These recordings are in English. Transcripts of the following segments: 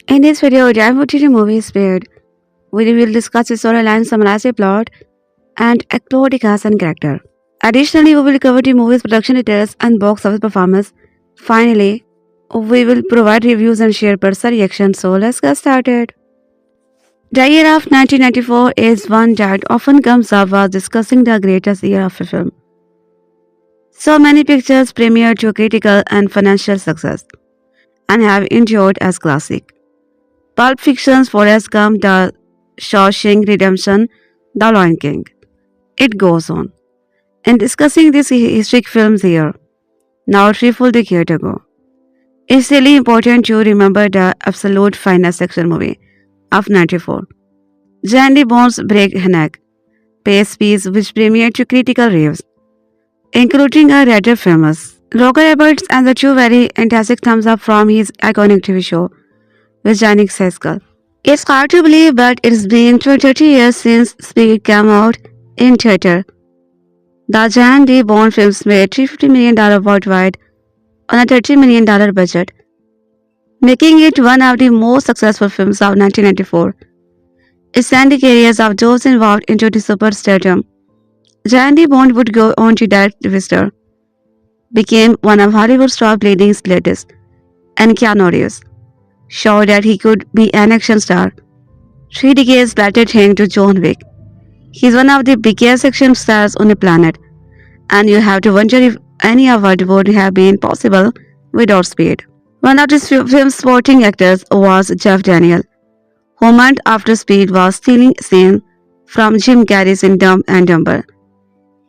In this video, Jan de movie Speed, we will discuss the storyline, summarize the plot, and explore the cast and character. Additionally, we will cover the movie's production details and box office performance. Finally, we will provide reviews and share personal reactions. So let's get started. The year of 1994 is one that often comes up while discussing the greatest year of a film. So many pictures premiered to critical and financial success and have endured as classic. Pulp Fiction's Forrest Gump, The Shawshank Redemption, The Lion King. It goes on. In discussing these historic films here, now 3 full decades ago, it's really important to remember the absolute finest action movie of 94. Jan de Bont's breakneck pace piece which premiered to critical reviews, including a rather famous Roger Ebert and the two very fantastic thumbs up from his iconic TV show with Janik Seskel. It's hard to believe, but it's been 30 years since Speed came out in theater. The Jan de Bont films made $350 million worldwide on a $30 million budget, making it one of the most successful films of 1994. It sent the careers of those involved into the superstardom. Jan de Bont would go on to direct Twister, became one of Hollywood's top leading latest, and Keanu Reeves showed that he could be an action star. 3 decades later, thanks to John Wick, he's one of the biggest action stars on the planet, and you have to wonder if any of it would have been possible without Speed. One of this film's supporting actors was Jeff Daniel, who months after Speed was stealing scene from Jim Carrey's in Dumb and Dumber.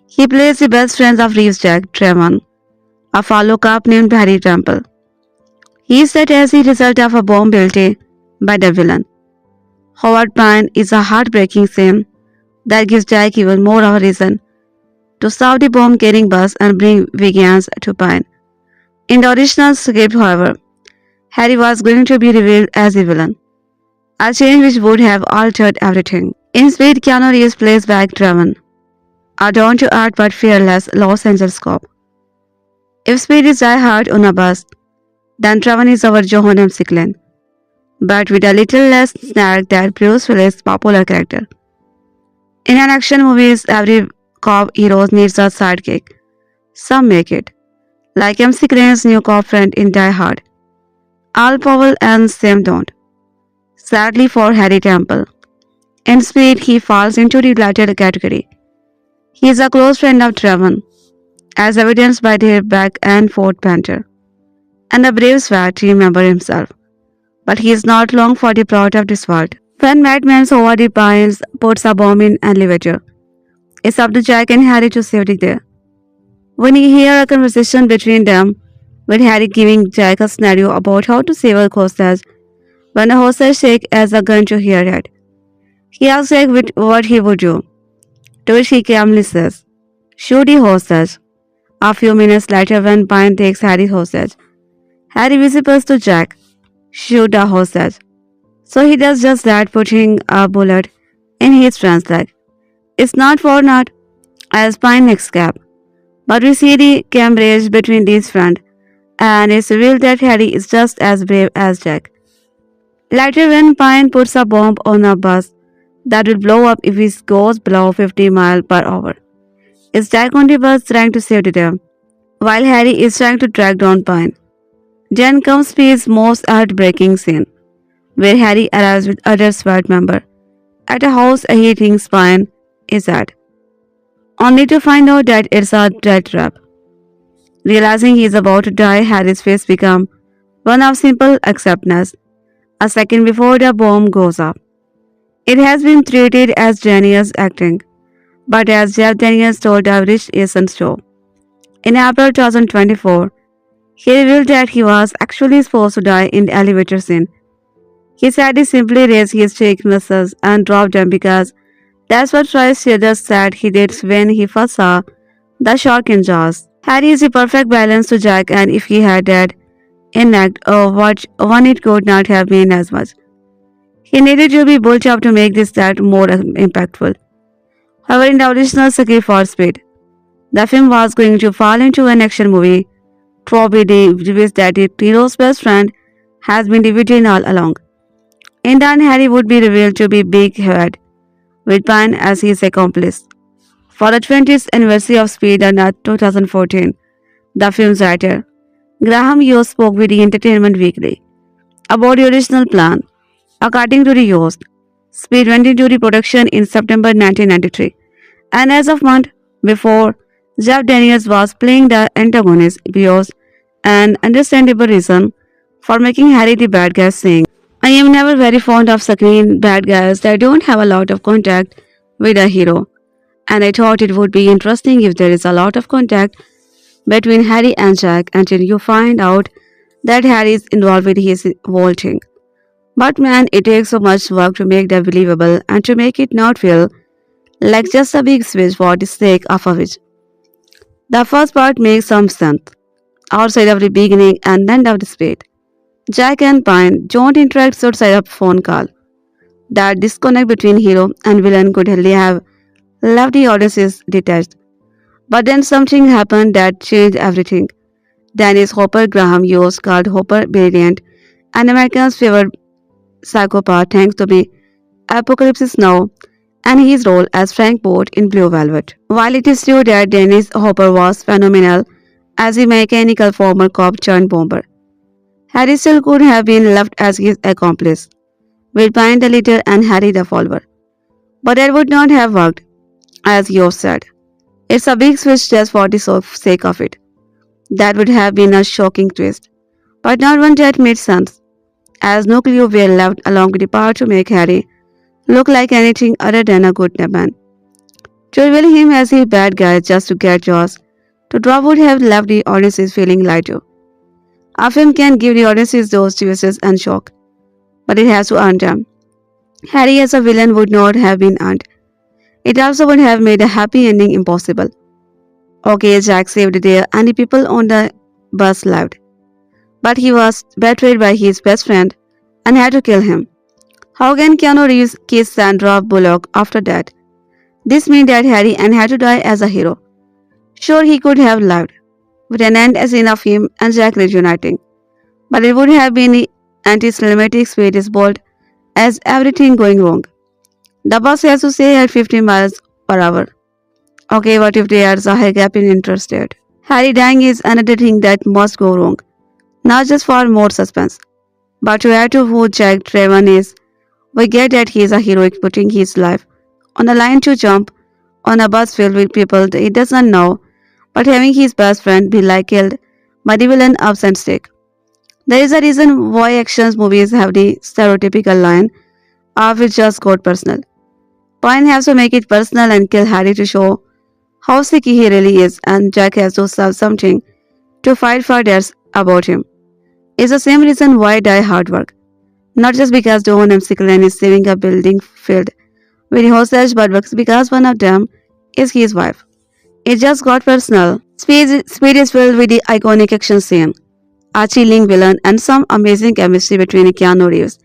He plays the best friend of Reeves, Jack Traven, a fellow cop named Harry Temple. He is set as the result of a bomb built by the villain. Howard Payne is a heartbreaking scene that gives Jack even more of a reason to stop the bomb-carrying bus and bring vengeance to Payne. In the original script, however, Harry was going to be revealed as the villain, a change which would have altered everything. In Speed, Keanu Reeves plays Jack Traven, a down-to-earth but fearless Los Angeles cop. If Speed is Die Hard on a bus, then Traven is our Johannem Sicklen, but with a little less snark than Bruce Willis' popular character. In an action movies, every cop hero needs a sidekick. Some make it, like MC Crane's new cop friend in Die Hard. All Powell and Sam don't. Sadly for Harry Temple, in Speed he falls into the latter category. He is a close friend of Traven, as evidenced by their back and forth banter, and a brave swag member himself. But he is not long for the plot of this world. When Madman's Howard Payne puts a bomb in an elevator, it's up to Jack and Harry to save it there. When you hear a conversation between them, with Harry giving Jack a scenario about how to save a hostage, when a hostage shakes as a gun to hear it, he asks Jack what he would do, to which he calmly says, "Shoot the hostage." A few minutes later, when Payne takes Harry's hostage, Harry whispers to Jack, "Shoot the hostage." So he does just that, putting a bullet in his friend's leg. It's not for naught, as Payne escapes, but we see the camaraderie between these friends, and it's revealed that Harry is just as brave as Jack. Later, when Payne puts a bomb on a bus that will blow up if it goes below 50 miles per hour, it's Jack on the bus trying to save the day, while Harry is trying to track down Payne. Then comes Speed's most heartbreaking scene, where Harry arrives with other SWAT member at a house he thinks Payne is at, only to find out that it's a death trap. Realizing he is about to die, Harry's face becomes one of simple acceptance. A second before the bomb goes off, it has been treated as genius acting, but as Jeff Daniels told the Rich Eason show, in April 2024, he revealed that he was actually supposed to die in the elevator scene. He said he simply raised his cheek muscles and dropped them because that's what Troy Sidders said he did when he first saw the shark in Jaws. Harry is the perfect balance to Jack, and if he had that enact what one it could not have been as much. He needed to be bulked up to make this that more impactful. However, in the original script for Speed, the film was going to fall into an action movie. Troy reveals that his hero's best friend has been the villain all along. In the end, Harry would be revealed to be Big Head, with Pine as his accomplice. For the 20th anniversary of Speed in 2014, the film's writer, Graham Yost spoke with the Entertainment Weekly about the original plan. According to the Yost, Speed went into the production in September 1993, and as of month before, Jeff Daniels was playing the antagonist. Yost, an understandable reason for making Harry the bad guy, saying, I am never very fond of screen bad guys that don't have a lot of contact with a hero, and I thought it would be interesting if there is a lot of contact between Harry and Jack until you find out that Harry is involved with his whole thing. But man, it takes so much work to make that believable and to make it not feel like just a big switch for the sake of a witch. The first part makes some sense outside of the beginning and end of the speed. Jack and Pine don't interact outside of phone call. That disconnect between hero and villain could really have left the audiences detached. But then something happened that changed everything. Dennis Hopper Graham Yost called Hopper brilliant and Americans' favorite psychopath thanks to the Apocalypse Now and his role as Frank Boat in Blue Velvet. While it is true that Dennis Hopper was phenomenal as a mechanical former cop turned bomber, Harry still could have been left as his accomplice, with Pine the leader and Harry the follower. But that would not have worked, as you said. It's a big switch just for the sake of it. That would have been a shocking twist, but not one that made sense, as no clue were left along with the power to make Harry look like anything other than a good man. To reveal him as a bad guy just to get Jaws to drop would have left the audiences feeling lighter. A film can give the audiences those twists and shock, but it has to earn them. Harry as a villain would not have been earned. It also would have made a happy ending impossible. Okay, Jack saved the day and the people on the bus lived, but he was betrayed by his best friend and had to kill him. How can Keanu Reeves kiss Sandra Bullock after that? This means that Harry and had to die as a hero. Sure, he could have lived, with an end scene of him and Jack reuniting, but it would have been anti-cinematic speed is bold as everything going wrong. The bus has to stay at 50 miles per hour. Okay, what if there's a hiccup in interstate? Harry dying is another thing that must go wrong, not just for more suspense, but to add to who Jack Traven is. We get that he is a heroic putting his life on the line to jump on a bus filled with people he doesn't know, but having his best friend be like killed by the villain ups and stick. There is a reason why action movies have the stereotypical line of it just got personal. Pine has to make it personal and kill Harry to show how sick he really is, and Jack has to have something to fight for that's about him. It's the same reason why Die Hard work. Not just because Don McClellan is saving a building filled with hostage, but because one of them is his wife. It just got personal. Speed is filled with the iconic action scene, a chilling villain, and some amazing chemistry between Keanu Reeves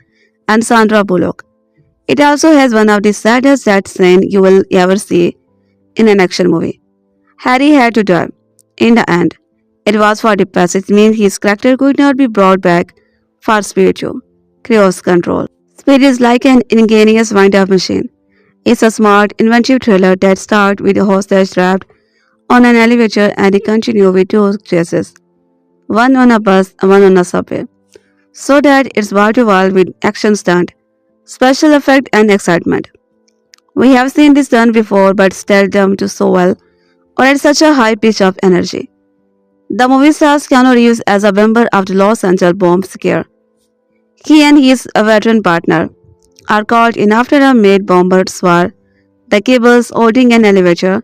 and Sandra Bullock. It also has one of the saddest death scenes you will ever see in an action movie. Harry had to die. In the end, it was for the best. It means his character could not be brought back for Speed 2. Chaos Control. Speed is like an ingenious wind-up machine. It's a smart, inventive thriller that starts with a hostage trapped on an elevator and it continues with two chases, one on a bus and one on a subway, so that it's wall-to-wall with action stunt, special effect and excitement. We have seen this done before but still done to so well or at such a high pitch of energy. The movie stars Keanu Reeves as a member of the Los Angeles bomb scare. He and his veteran partner are called in after a maid bomber swore the cables holding an elevator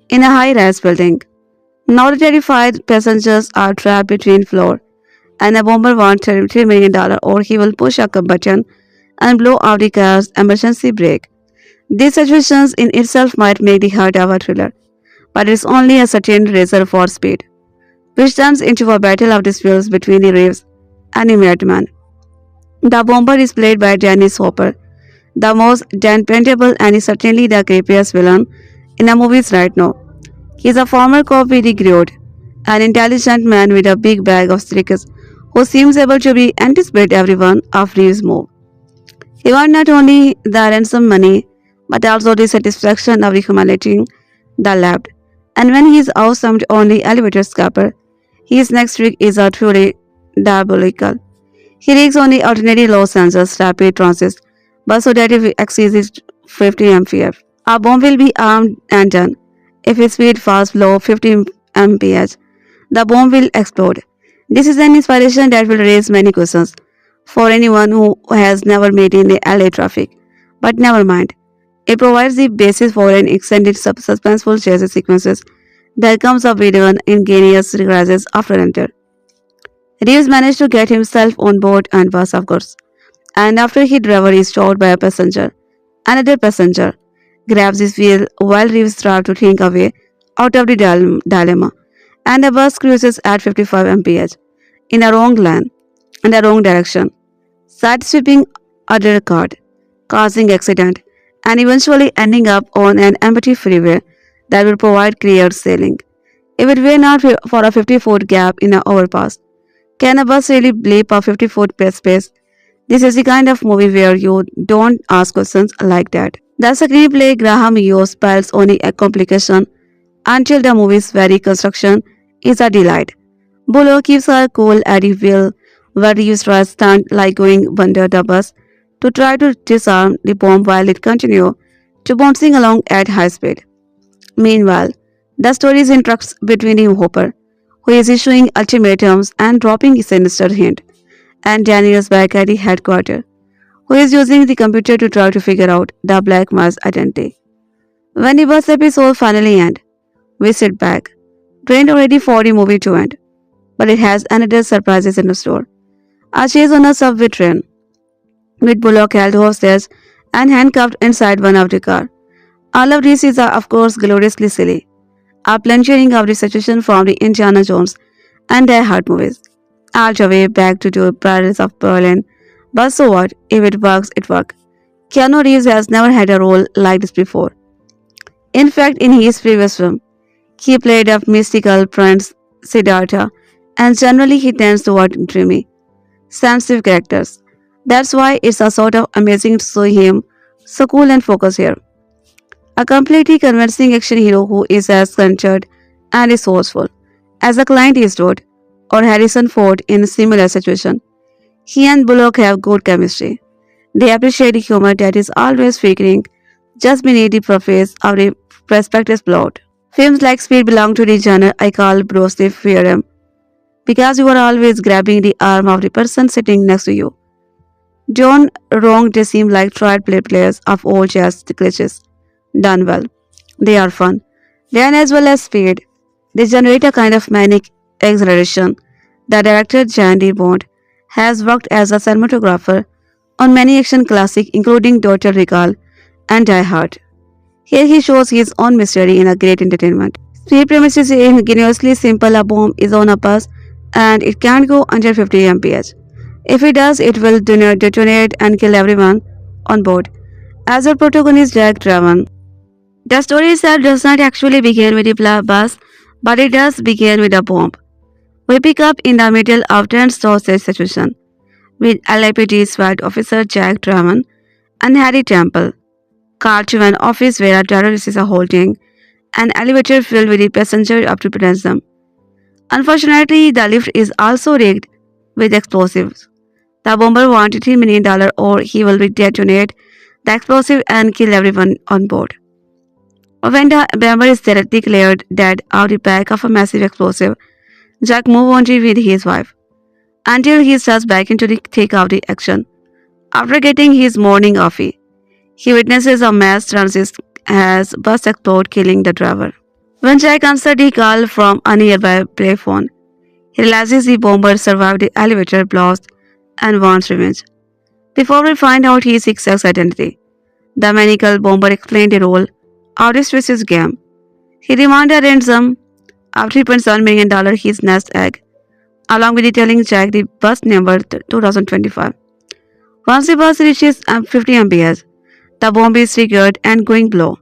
in a high-rise building. Now the terrified passengers are trapped between floor and a bomber wants $33 million or he will push a button and blow out the car's emergency brake. These situations in itself might make the heart of a thriller, but it's only a certain razor for Speed, which turns into a battle of the spheres between the Reeves and the madman. The bomber is played by Dennis Hopper, the most dependable and is certainly the creepiest villain in the movies right now. He is a former cop with the growth, an intelligent man with a big bag of tricks who seems able to be anticipate every one of Reeves' move. He won not only the ransom money, but also the satisfaction of humiliating the left. And when he is awesome on the elevator scupper, his next trick is a truly diabolical. He rigs on the ordinary Los Angeles rapid transit bus so that if it exceeds 50 mph, a bomb will be armed and done. If its speed falls below 50 mph, the bomb will explode. This is an inspiration that will raise many questions for anyone who has never met in the LA traffic. But never mind. It provides the basis for an extended suspenseful chase sequences that comes up with an ingenious crisis after enter. Reeves managed to get himself on board and bus, of course. And after he driver is shot by a passenger, another passenger grabs his wheel while Reeves tries to think a way out of the dilemma. And the bus cruises at 55 mph in the wrong lane, in the wrong direction, side-sweeping other car, causing accident, and eventually ending up on an empty freeway that will provide clear sailing. If it were not for a 50-foot gap in the overpass, can a bus really leap a 50-foot space? This is the kind of movie where you don't ask questions like that. The screenplay Graham used piles only a complication until the movie's very construction is a delight. Bullock keeps her cool at the wheel, where the user stunt like going under the bus to try to disarm the bomb while it continues to bouncing along at high speed. Meanwhile, the story is interacts between the Hopper, who is issuing ultimatums and dropping a sinister hint, and Daniels back at the headquarters, who is using the computer to try to figure out the Black Mass identity. When the bus episode finally ends, we sit back, trained already for the movie to end, but it has another surprises in the store. A chase on a subway train, with Bullock held hostage and handcuffed inside one of the car. All of this is, of course, gloriously silly. A plunging of the situation from the Indiana Jones and Die Hard movies. All the way back to the Paris of Berlin. But so what? If it works, it works. Keanu Reeves has never had a role like this before. In fact, in his previous film, he played a mystical prince, Siddhartha, and generally he tends toward dreamy, sensitive characters. That's why it's a sort of amazing to see him so cool and focused here. A completely convincing action hero who is as centered and resourceful as a Clint Eastwood or Harrison Ford in a similar situation. He and Bullock have good chemistry. They appreciate the humor that is always flickering just beneath the surface of the prospectus plot. Films like Speed belong to the genre I call brosely theorem because you are always grabbing the arm of the person sitting next to you. Don't wrong they seem like tried players of old jazz glitches. Done well. They are fun. Then as well as speed, they generate a kind of manic exhilaration. The director Jan de Bont has worked as a cinematographer on many action classics including Total Recall and Die Hard. Here he shows his own mystery in a great entertainment. Speed premise is ingeniously simple. A bomb is on a bus and it can't go under 50 mph. If it does, it will detonate and kill everyone on board. As our protagonist Jack Traven, the story itself does not actually begin with a bus, but it does begin with a bomb. We pick up in the middle of tense sausage situation with LAPD SWAT officer Jack Traven and Harry Temple, car to an office where a terrorist is holding an elevator filled with the passenger up to protect them. Unfortunately, the lift is also rigged with explosives. The bomber wants $3 million or he will detonate the explosive and kill everyone on board. When the bomber is declared dead out the back of a massive explosive, Jack moves on with his wife until he starts back into the thick of the action. After getting his morning coffee, he witnesses a mass transit as bus explode, killing the driver. When Jack answers the call from a nearby payphone, he realizes the bomber survived the elevator blast and wants revenge. Before we find out his exact identity, the maniacal bomber explained the role of this twisted game. He demanded a ransom of $3.7 million his nest egg, along with telling Jack the bus number 2025. Once the bus reaches 50 mph, the bomb is triggered and going below.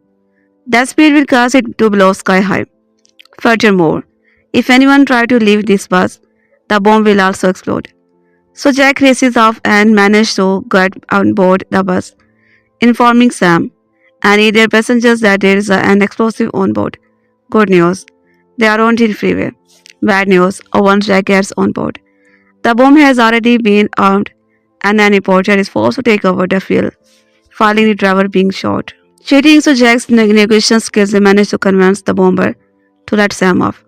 That speed will cause it to blow sky high. Furthermore, if anyone tries to leave this bus, the bomb will also explode. So Jack races off and manages to get on board the bus, informing Sam and their passengers that there is an explosive on board. Good news, they are on the freeway. Bad news, once Jack gets on board, the bomb has already been armed and an reporter is forced to take over the field, filing the driver being shot. Cheating so Jack's negotiation skills, he managed to convince the bomber to let Sam off,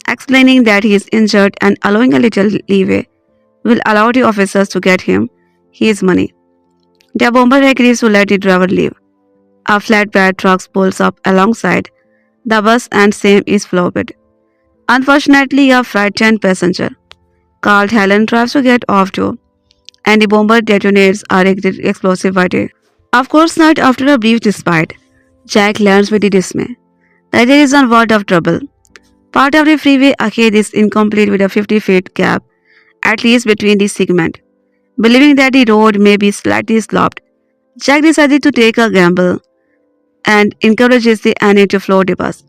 explaining that he is injured and allowing a little leeway will allow the officers to get him his money. The bomber agrees to let the driver leave. A flatbed truck pulls up alongside the bus and Sam is floored. Unfortunately, a frightened passenger called Helen tries to get off too, and the bomber detonates a explosive body. Of course not after a brief despite. Jack learns with dismay that there is a world of trouble. Part of the freeway ahead is incomplete with a 50 feet gap, at least between the segment. Believing that the road may be slightly sloped, Jack decided to take a gamble and encourages the NA to float the bus.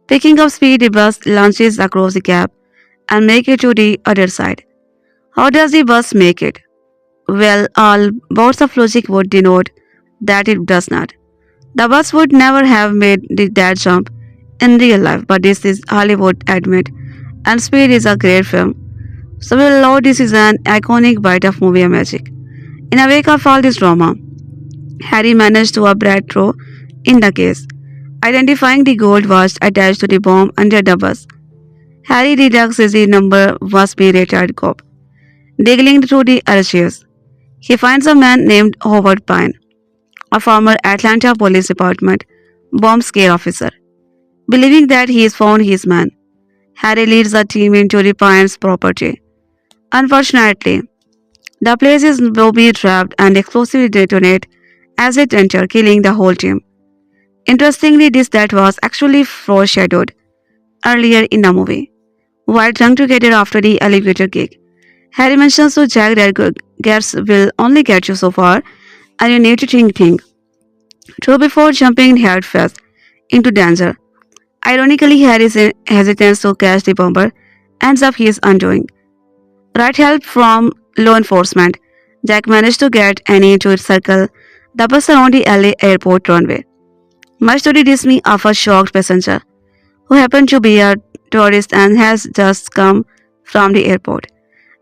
Picking up speed, the bus launches across the gap and make it to the other side. How does the bus make it? Well, all boards of logic would denote that it does not. The bus would never have made that jump in real life, but this is Hollywood admit, and Speed is a great film. So we'll allow this is an iconic bite of movie magic. In a wake of all this drama, Harry managed to break through in the case, identifying the gold watch attached to the bomb under the bus. Harry deducts the number must be retired cop. Digging through the archives, he finds a man named Howard Payne, a former Atlanta Police Department bomb scare officer. Believing that he has found his man, Harry leads the team into the Payne's property. Unfortunately, the place is booby trapped and explosively detonate as it enters, killing the whole team. Interestingly, this that was actually foreshadowed earlier in the movie. While drunk together after the elevator gig, Harry mentions to Jack that gas will only get you so far and you need to think through before jumping headfirst into danger. Ironically, Harry's hesitance to catch the bomber ends up his undoing. Right help from law enforcement, Jack managed to get Annie to circle the bus around the LA airport runway, much to the dismay of a shocked passenger who happened to be a tourist and has just come from the airport.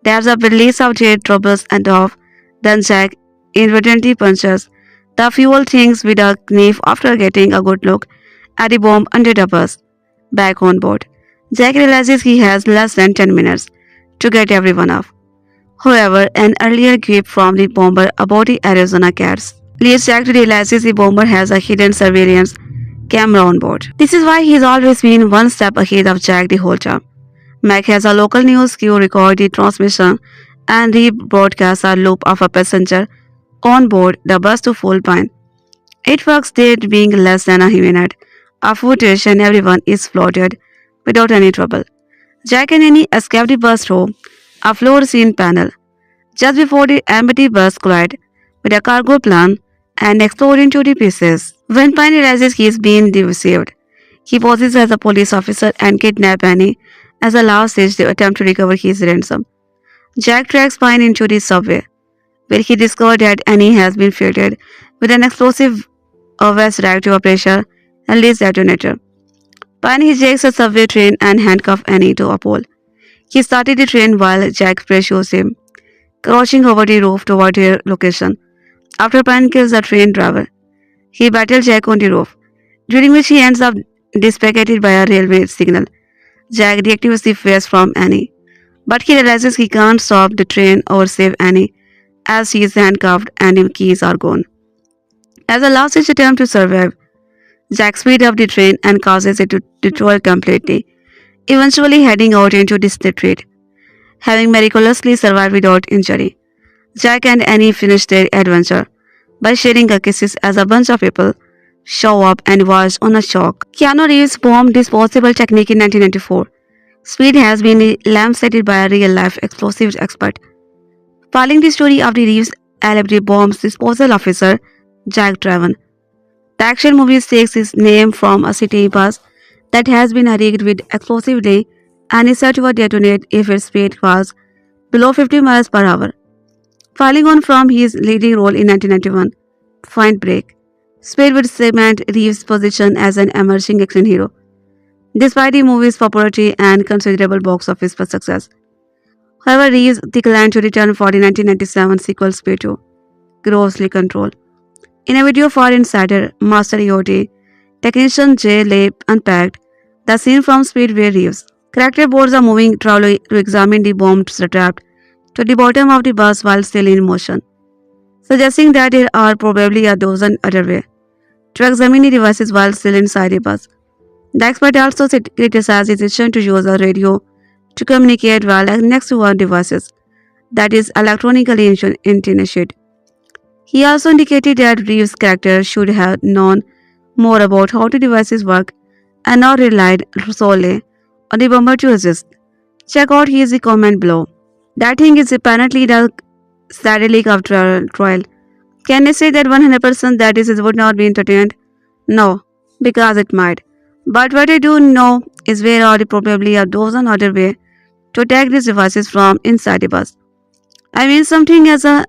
There's a release of jet troubles and off, then Jack inadvertently punches the fuel things with a knife after getting a good look at the bomb under the bus. Back on board, Jack realizes he has less than 10 minutes to get everyone off. However, an earlier clip from the bomber about the Arizona cats leads Jack to realize the bomber has a hidden surveillance camera on board. This is why he's always been one step ahead of Jack the whole time. Mac has a local news crew record the transmission and rebroadcast a loop of a passenger on board the bus to full pine. It works there being less than a minute of footage and everyone is floated without any trouble. Jack and Annie escape the bus through a floor scene panel just before the empty bus collide with a cargo plane and explode into the pieces. When Pine realizes he is being deceived, he poses as a police officer and kidnaps Annie as a last stage to attempt to recover his ransom. Jack tracks Pine into the subway, where he discovers that Annie has been fitted with an explosive vest reactive pressure and leads detonator. Pine hijacks a subway train and handcuffs Annie to a pole. He started the train while Jack pursues him, crouching over the roof toward their location. After Pine kills the train driver, he battles Jack on the roof, during which he ends up dispatched by a railway signal. Jack deactivates the vest from Annie, but he realizes he can't stop the train or save Annie as she is handcuffed and the keys are gone. As a last-ditch attempt to survive, Jack speeds up the train and causes it to detour completely, eventually heading out into the street. Having miraculously survived without injury, Jack and Annie finish their adventure by sharing a kisses as a bunch of people show up and watch on a shock. Keanu Reeves bombed this possible technique in 1994. Speed has been lampshaded by a real-life explosives expert. Following the story of the Reeves alibi bombs disposal officer, Jack Traven, the action movie takes its name from a city bus that has been rigged with explosively and is said to detonate if its speed falls below 50 miles per hour. Following on from his leading role in 1991, Point Break, Speed would cement Reeves' position as an emerging action hero. Despite the movie's popularity and considerable box office success, however, Reeves declined to return for the 1997 sequel Speed 2, Grossly Controlled. In a video for Insider, Master EOT, technician Jay Leib unpacked the scene from Speed where Reeves' character boards a moving trolley to examine the bombs trapped to the bottom of the bus while still in motion, suggesting that there are probably a dozen other ways to examine the devices while still inside the bus. The expert also criticized his decision to use a radio to communicate while next to our devices, that is, electronically initiated. He also indicated that Reeves' character should have known more about how the devices work and not relied solely on the bomber to assist. Check out his comment below. That thing is apparently the satellite of trial. Can I say that 100% that this would not be entertained? No, because it might. But what I do know is there are probably a dozen other ways to attack these devices from inside the bus. I mean something as a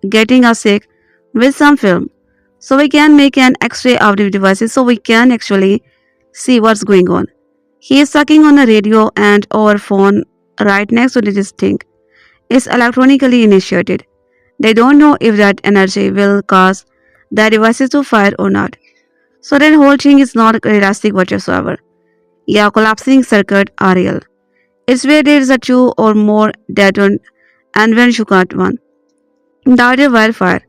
getting us sick with some film. So we can make an x-ray of the devices so we can actually see what's going on. He is sucking on a radio and our phone right next to this thing is electronically initiated. They don't know if that energy will cause the devices to fire or not. So that whole thing is not realistic whatsoever. Yeah, collapsing circuit are real. It's where there is a two or more detonate and when you got one. The other wildfire.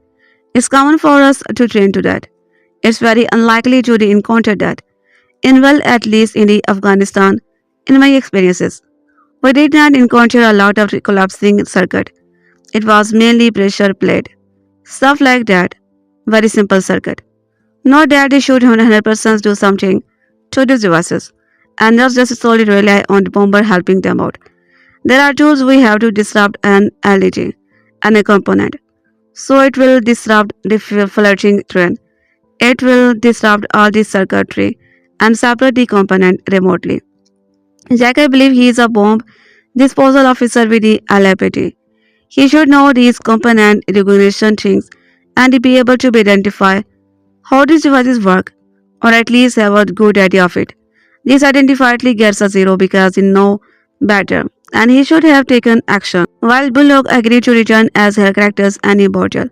It's common for us to train to that. It's very unlikely to encounter that. In well, at least in the Afghanistan, in my experiences, we did not encounter a lot of collapsing circuit. It was mainly pressure plate. Stuff like that. Very simple circuit. Not that they should 100% do something to these devices and not just solely rely on the bomber helping them out. There are tools we have to disrupt an LED and a component. So it will disrupt the flirting train. It will disrupt all the circuitry and separate the component remotely. Jack, I believe he is a bomb disposal officer with the LAPD. He should know these component recognition things and be able to identify how these devices work, or at least have a good idea of it. This identifiably gets a zero because he know better, and he should have taken action. While Bullock agreed to return as her character's Annie Bottle,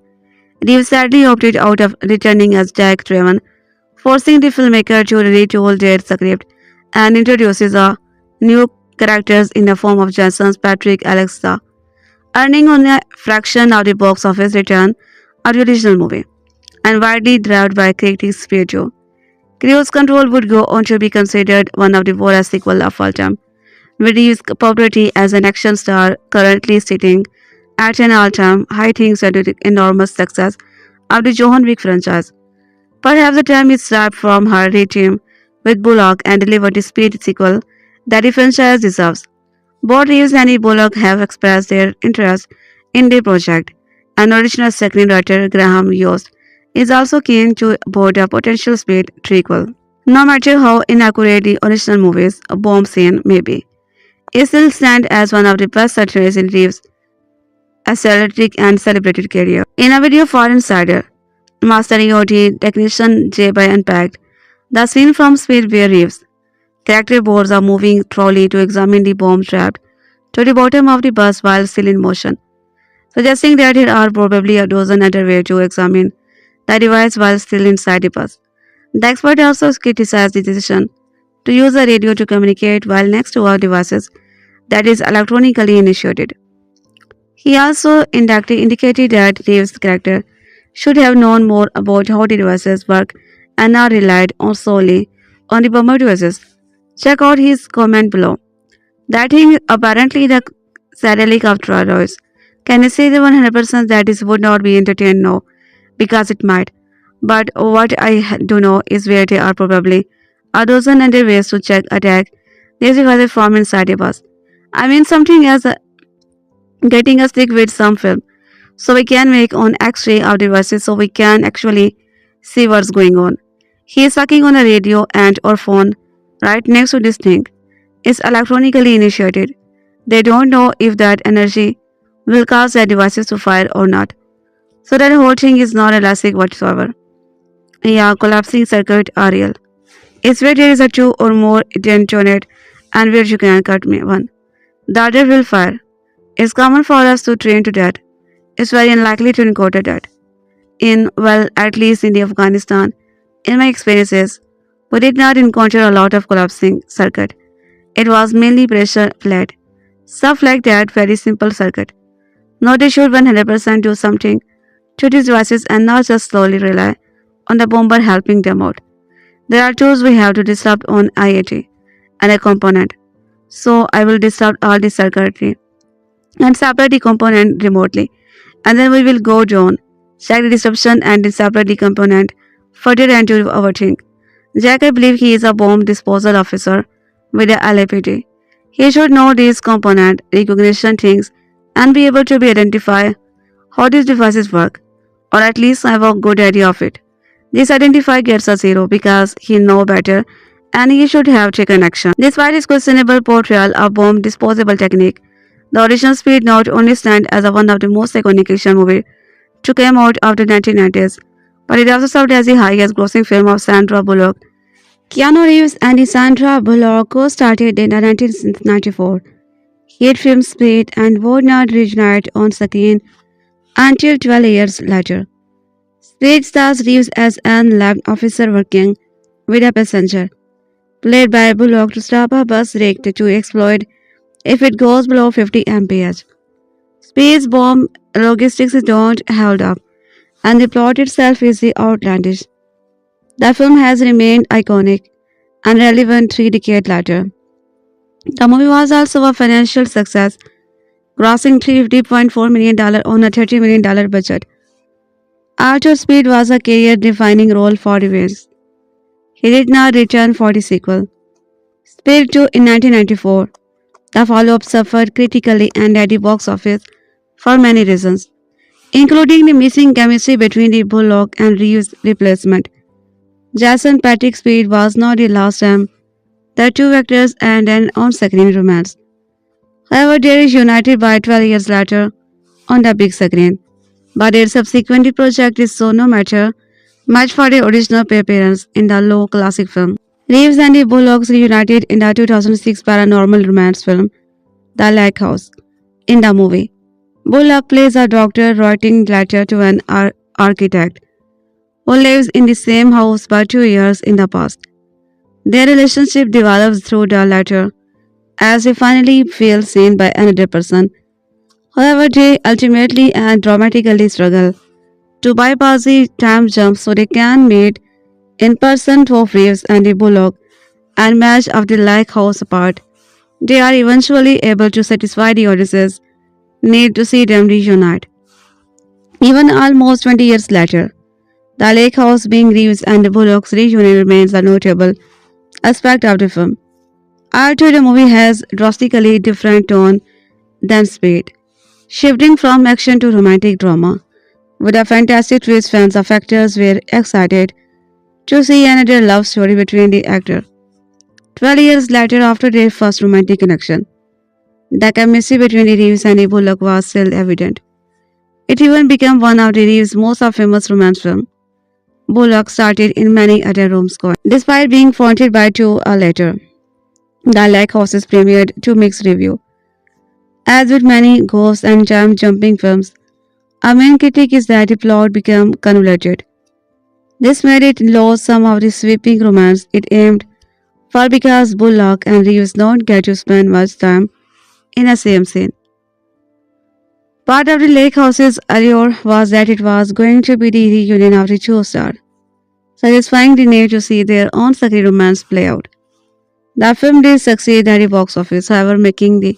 Reeves sadly opted out of returning as Jack Traven, forcing the filmmaker to retool their script and introduces a new characters in the form of Jason's Patrick Alexa, earning only a fraction of the box office return of the original movie, and widely derived by critics' review. Cruise Control would go on to be considered one of the worst sequels of all time, with Reeves' popularity as an action star currently sitting at an all-time high thanks to the enormous success of the John Wick franchise. Perhaps the time is ripe from her re-team with Bullock and deliver the Speed sequel that the franchise deserves. Both Reeves and Bullock have expressed their interest in the project, and original screenwriter Graham Yost is also keen to board a potential Speed prequel. No matter how inaccurate the original movie's bomb scene may be, it still stands as one of the best satires in Reeves' athletic and celebrated career. In a video for Insider, Master EOT technician Jay unpacked the scene from Speed where Reeves' character boards a moving trolley to examine the bomb trapped to the bottom of the bus while still in motion, suggesting that there are probably a dozen other ways to examine the device while still inside the bus. The expert also criticized the decision to use a radio to communicate while next to our devices that is electronically initiated. He also indicated that Reeves' character should have known more about how the devices work and not relied on solely on the bomber devices. Check out his comment below. That thing apparently the satellite of Troyes. Can I say the 100% that this would not be entertained? No, because it might. But what I do know is where there are probably a dozen other ways to check attack these devices from inside a bus. I mean something as getting a stick with some film so we can make an x-ray of devices so we can actually see what's going on. He is sucking on a radio and or phone right next to this thing is electronically initiated. They don't know if that energy will cause their devices to fire or not. So that whole thing is not elastic whatsoever. Yeah, collapsing circuit are real. It's where there is a two or more detonate and where you can cut me one. The other will fire. It's common for us to train to that. It's very unlikely to encounter that. Well, at least in the Afghanistan, in my experiences, we did not encounter a lot of collapsing circuit. It was mainly pressure flat. Stuff like that, very simple circuit. Not they should 100% do something to these devices and not just slowly rely on the bomber helping them out. There are tools we have to disrupt on IAT and a component. So I will disrupt all the circuitry and separate the component remotely. And then we will go down, check the disruption and separate the component further into our thing. Jack, I believe he is a bomb disposal officer with the LAPD. He should know these component recognition things and be able to be identify how these devices work, or at least have a good idea of it. This identify gets a zero because he know better and he should have taken action. Despite his questionable portrayal of bomb disposable technique, the original Speed not only stand as one of the most iconic action movies to come out of the 1990s, but it also served as the highest grossing film of Sandra Bullock. Keanu Reeves and Sandra Bullock co-started in 1994. Hit film Speed and would not reunite on screen until 12 years later. Speed stars Reeves as an lab officer working with a passenger, played by Bullock, to stop a bus rigged to explode if it goes below 50 mph. Speed's bomb logistics don't hold up, and the plot itself is the outlandish. The film has remained iconic and relevant 3 decades later. The movie was also a financial success, grossing $350.4 million on a $30 million budget. Arthur Speed was a career-defining role for Reeves. He did not return for the sequel. Speed 2 in 1994. The follow-up suffered critically and at the box office for many reasons, including the missing chemistry between the Bullock and Reeves replacement. Jason Patrick Speed was not the last time the two actors and an on-screen romance. However, they is united by 12 years later on the big screen. But their subsequent project is so no matter much for the original appearance in the low classic film. Reeves and the Bullocks reunited in the 2006 paranormal romance film The Lighthouse. In the movie, Bullock plays a doctor writing letter to an architect who lives in the same house but 2 years in the past. Their relationship develops through the letter as he finally feels seen by another person. However, they ultimately and dramatically struggle to bypass the time jump so they can meet in person. Both Reeves and the Bullock and match of the lighthouse apart. They are eventually able to satisfy the audience's need to see them reunite. Even almost 20 years later, the lake house being Reeves and the Bullock's reunion remains a notable aspect of the film. Although the movie has drastically different tone than Speed, shifting from action to romantic drama. With a fantastic twist, fans of actors were excited to see another love story between the actor. 12 years later, after their first romantic connection, the chemistry between the Reeves and the Bullock was still evident. It even became one of the Reeves' most famous romance films. Bullock started in many other rom-coms, despite being fronted by two later. The Lighthouses premiered to mixed review. As with many ghost and time-jumping films, a main critique is that the plot became convoluted. This made it lose some of the sweeping romance it aimed for because Bullock and Reeves don't get to spend much time in the same scene. Part of the Lake House's allure was that it was going to be the reunion of the two stars, satisfying the need to see their on-screen romance play out. The film did succeed at the box office, however, making the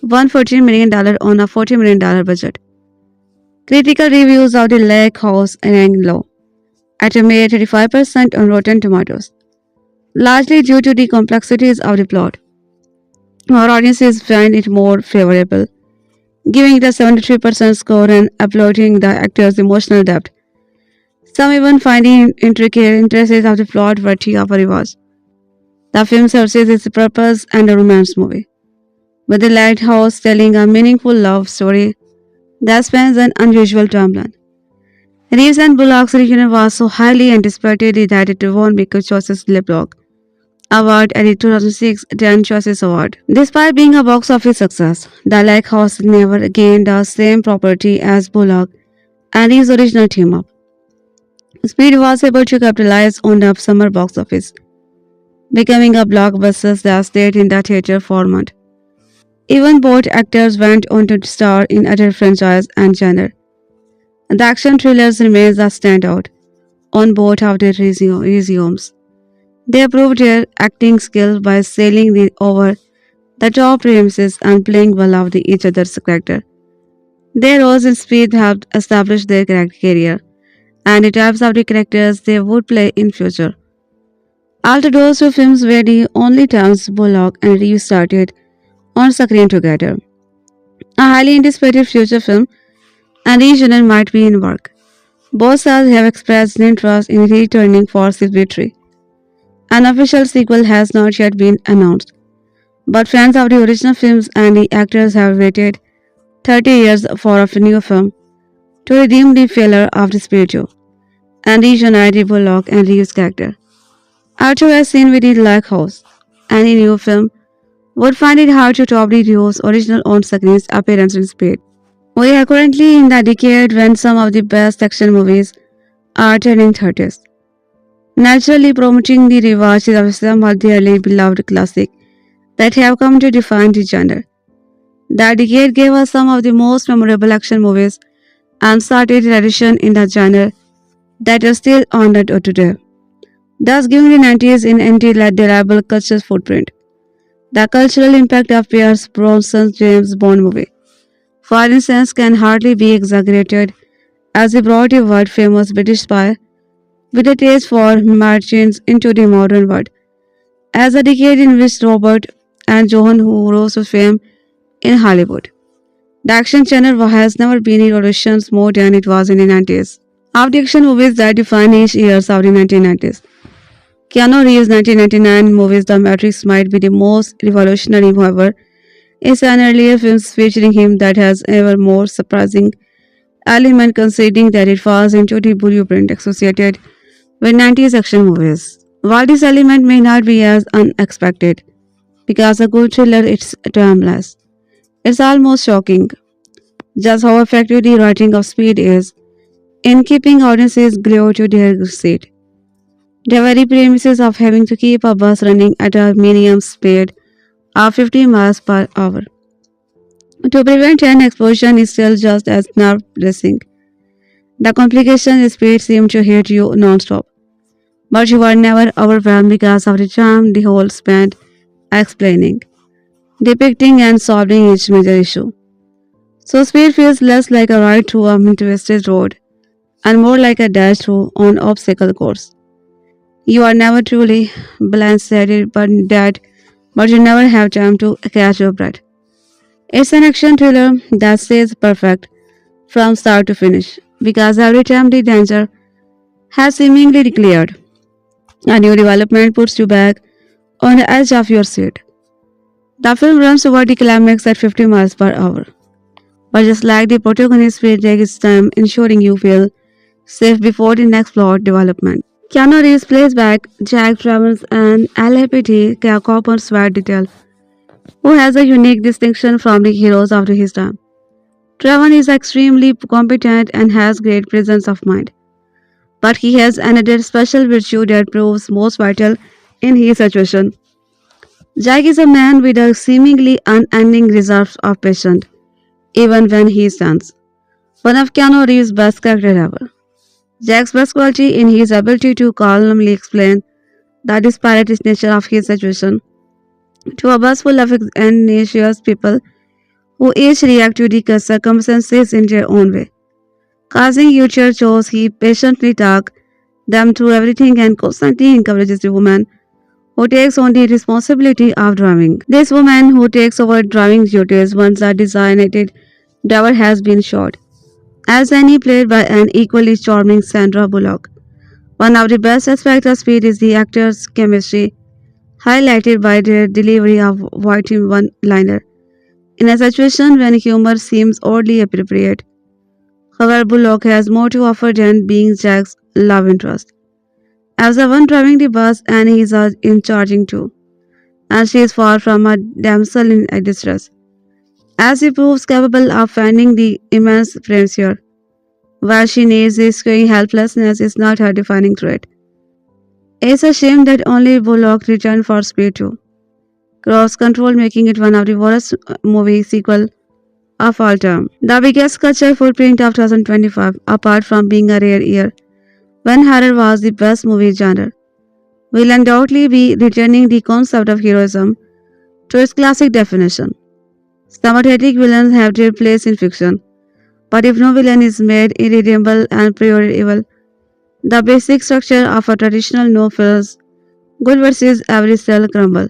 $114 million on a $40 million budget. Critical reviews of the Lake House ranked low, at a mere 35% on Rotten Tomatoes, largely due to the complexities of the plot. Our audiences find it more favorable, giving it a 73% score and applauding the actor's emotional depth. Some even find the intricate intricacies of the plot worthy of a rewatch. The film serves its purpose and a romance movie, with the lighthouse telling a meaningful love story that spans an unusual timeline. Reeves and Bullock's reunion was so highly anticipated that it won Maker Choices Lip Award at the 2006 Teen Choices Award. Despite being a box office success, The Lighthouse never gained the same popularity as Bullock and his original team up. Speed was able to capitalize on the summer box office, becoming a blockbuster that stayed in the theater for months. Even both actors went on to star in other franchises and genre. The action thrillers remains a standout on both of their resumes. They proved their acting skill by sailing over the top premises and playing well of each other's character. Their roles in Speed helped establish their career and the types of the characters they would play in future. Although those two films were the only times Bullock and Reeves started on screen together. A highly anticipated future film and regional might be in work. Both stars have expressed interest in returning for Speed 3. An official sequel has not yet been announced, but fans of the original films and the actors have waited 30 years for a new film to redeem the failure of the Speed 2 and reunite the Bullock and Reeves character. After a scene with the Lighthouse, any new film would find it hard to top the duo's original on-screen appearance in Speed. We are currently in the decade when some of the best action movies are turning 30s, naturally promoting the rewatch of some of dearly beloved classics that have come to define the genre. That decade gave us some of the most memorable action movies and started a tradition in the genre that is still honored today, thus giving the 90s an indelible cultural footprint. The cultural impact of Pierce Brosnan's James Bond movie, for instance, can hardly be exaggerated as he brought a world-famous British spy with a taste for margins into the modern world. As a decade in which Robert and Johan who rose to fame in Hollywood. The action genre has never been in revolutions more than it was in the 90s. Of the action movies that define each years of the 1990s, Keanu Reeves' 1999 movies The Matrix might be the most revolutionary, however, it's an earlier film featuring him that has ever more surprising element considering that it falls into the blueprint associated with 90s action movies. While this element may not be as unexpected, because a good thriller is timeless, it's almost shocking just how effective the writing of Speed is in keeping audiences glued to their seat. The very premises of having to keep a bus running at a minimum speed of 50 miles per hour to prevent an explosion is still just as nerve-wracking. The complication speed seems to hit you non-stop, but you are never overwhelmed because of the charm the whole spent explaining, depicting and solving each major issue. So speed feels less like a ride through a twisted road and more like a dash through an obstacle course. You are never truly blindsided but dead, but you never have time to catch your breath. It's an action thriller that stays perfect from start to finish because every time the danger has seemingly declared, a new development puts you back on the edge of your seat. The film runs toward the climax at 50 miles per hour, but just like the protagonist will take its time ensuring you feel safe before the next plot development. Keanu Reeves plays back Jack Traven an LAPD copper SWAT detail who has a unique distinction from the heroes of his time. Traven is extremely competent and has great presence of mind, but he has another special virtue that proves most vital in his situation. Jack is a man with a seemingly unending reserve of patience, even when he stands. One of Keanu Reeves' best characters ever. Jack's best quality in his ability to calmly explain the disparate nature of his situation to a bus full of anxious people who each react to the circumstances in their own way. Causing future shows he patiently talks them through everything and constantly encourages the woman who takes on the responsibility of driving. This woman who takes over driving duties once a designated driver has been shot, as Annie played by an equally charming Sandra Bullock. One of the best aspects of Speed is the actors' chemistry, highlighted by their delivery of witty one-liner In a situation when humor seems oddly appropriate, Howard Bullock has more to offer than being Jack's love interest. As the one driving the bus, and he is in charging too, and she is far from a damsel in distress, as he proves capable of finding the immense pressure. While she needs his showing helplessness is not her defining trait. It's a shame that only Bullock returned for Speed 2. Cross Control making it one of the worst movie sequel of all time. The biggest cultural footprint of 2025, apart from being a rare year when horror was the best movie genre, will undoubtedly be returning the concept of heroism to its classic definition. Sympathetic villains have their place in fiction, but if no villain is made irredeemable and pure evil, the basic structure of a traditional no feels good versus every cell crumble.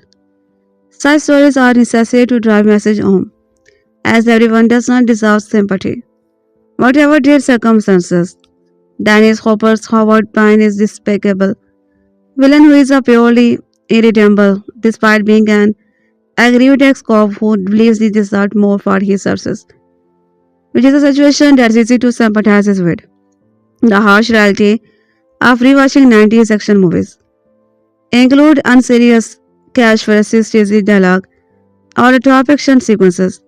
Such stories are necessary to drive message home, as everyone does not deserve sympathy. Whatever their circumstances, Dennis Hopper's Howard Payne is despicable villain who is a purely irredeemable despite being an aggrieved ex-cop who believes he deserved more for his services, which is a situation that's easy to sympathize with. The harsh reality of rewatching 90s action movies include unserious cash versus cheesy dialogue or top action sequences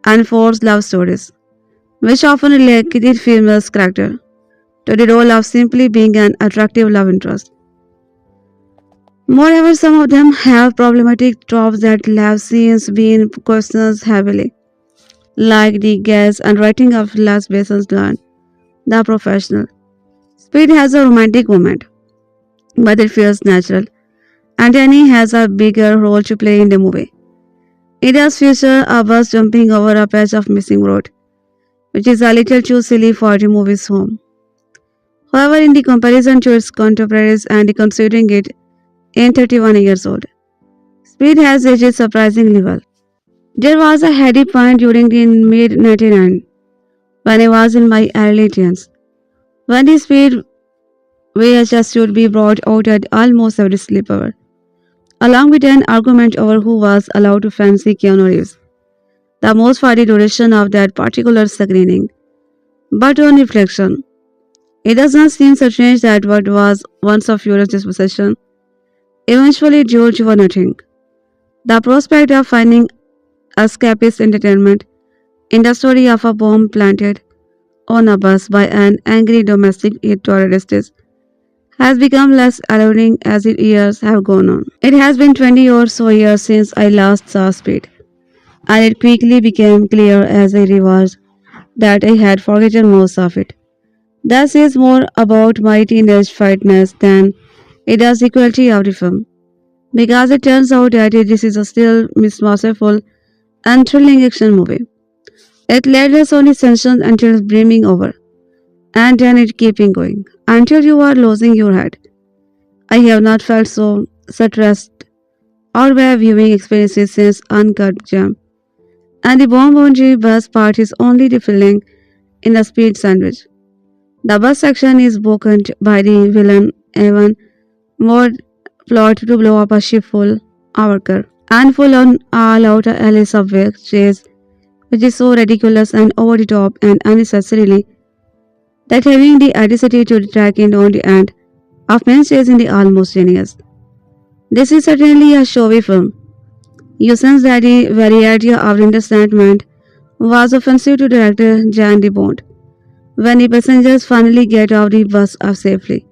and forced love stories, which often relegate female's character to the role of simply being an attractive love interest. Moreover, some of them have problematic tropes that have since been questioned heavily, like the gas and writing of Las Vegas Land, The Professional. Speed has a romantic moment, but it feels natural, and Danny has a bigger role to play in the movie. It does feature a bus jumping over a patch of missing road, which is a little too silly for the movie's home. However, in the comparison to its contemporaries and considering it in 31 years old, Speed has aged surprisingly well. There was a heady point during the mid 99 when I was in my early teens, when the Speed VHS should be brought out at almost every sleepover, along with an argument over who was allowed to fancy Keanu Reeves, the most for the duration of that particular screening. But on reflection, it does not seem so strange that what was once a furious dispossession eventually drew to a nothing. The prospect of finding escapist entertainment in the story of a bomb planted on a bus by an angry domestic terrorist has become less alluring as the years have gone on. It has been 20 or so years since I last saw Speed, and it quickly became clear as I realized that I had forgotten most of it. This is more about my teenage fitness than it does the quality of the film, because it turns out that this is a still masterful and thrilling action movie. It led us on its tension until it's brimming over, and then it keeping going until you are losing your head. I have not felt so stressed or by viewing experiences since Uncut Gem, and the bomb boundary bus part is only the filling in a speed sandwich. The bus section is broken by the villain Evan more plot to blow up a ship full worker and full on all out alley subway chase, which is so ridiculous and over the top and unnecessarily that having the audacity to track it on the end of men chase in the almost genius. This is certainly a showy film. You sense that the very idea of understatement was offensive to director Jan de Bont when the passengers finally get off the bus safely.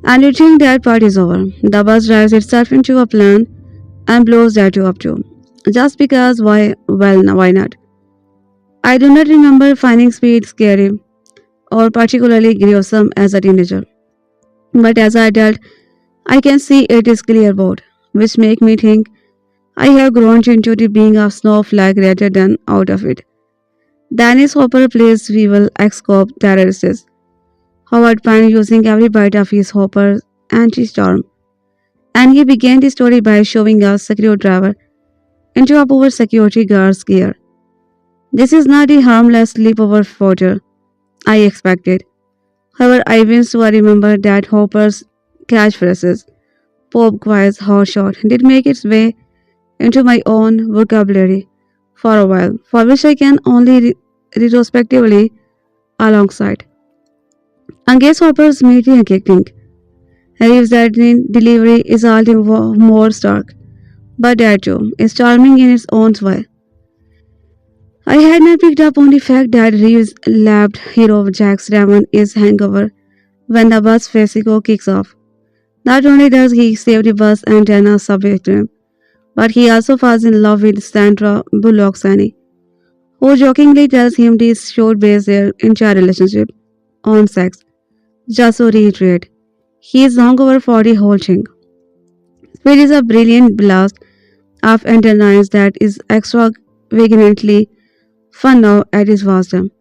And you think that part is over. The bus drives itself into a plan and blows that up too. Just because why? Well, why not? I do not remember finding Speed scary or particularly gruesome as a teenager. But as an adult, I can see it is clearboard, which make me think I have grown into the being of snowflake rather than out of it. Dennis Hopper plays evil ex-cop terrorists. Howard Payne using every bite of his Hopper's anti-storm. And he began the story by showing a screwdriver into a poor security guard's gear. This is not the harmless sleepover photo I expected. However, I winced to remember that Hopper's catchphrases, Pop quiz hot shot, did make its way into my own vocabulary for a while, for which I can only retrospectively alongside. And guess Hopper's meaty and kicking. Reeves' delivery is all the more stark, but that too is charming in its own way. I had not picked up on the fact that Reeves' lapped hero Jack Traven is hangover when the bus Fesico kicks off. Not only does he save the bus and turn a subway to him, but he also falls in love with Sandra Bullock's Annie, who jokingly tells him this should base their entire relationship on sex. Just to reiterate, he is hungover for the whole thing. Speed is a brilliant blast of endurance that is extravagantly fun now at his wisdom.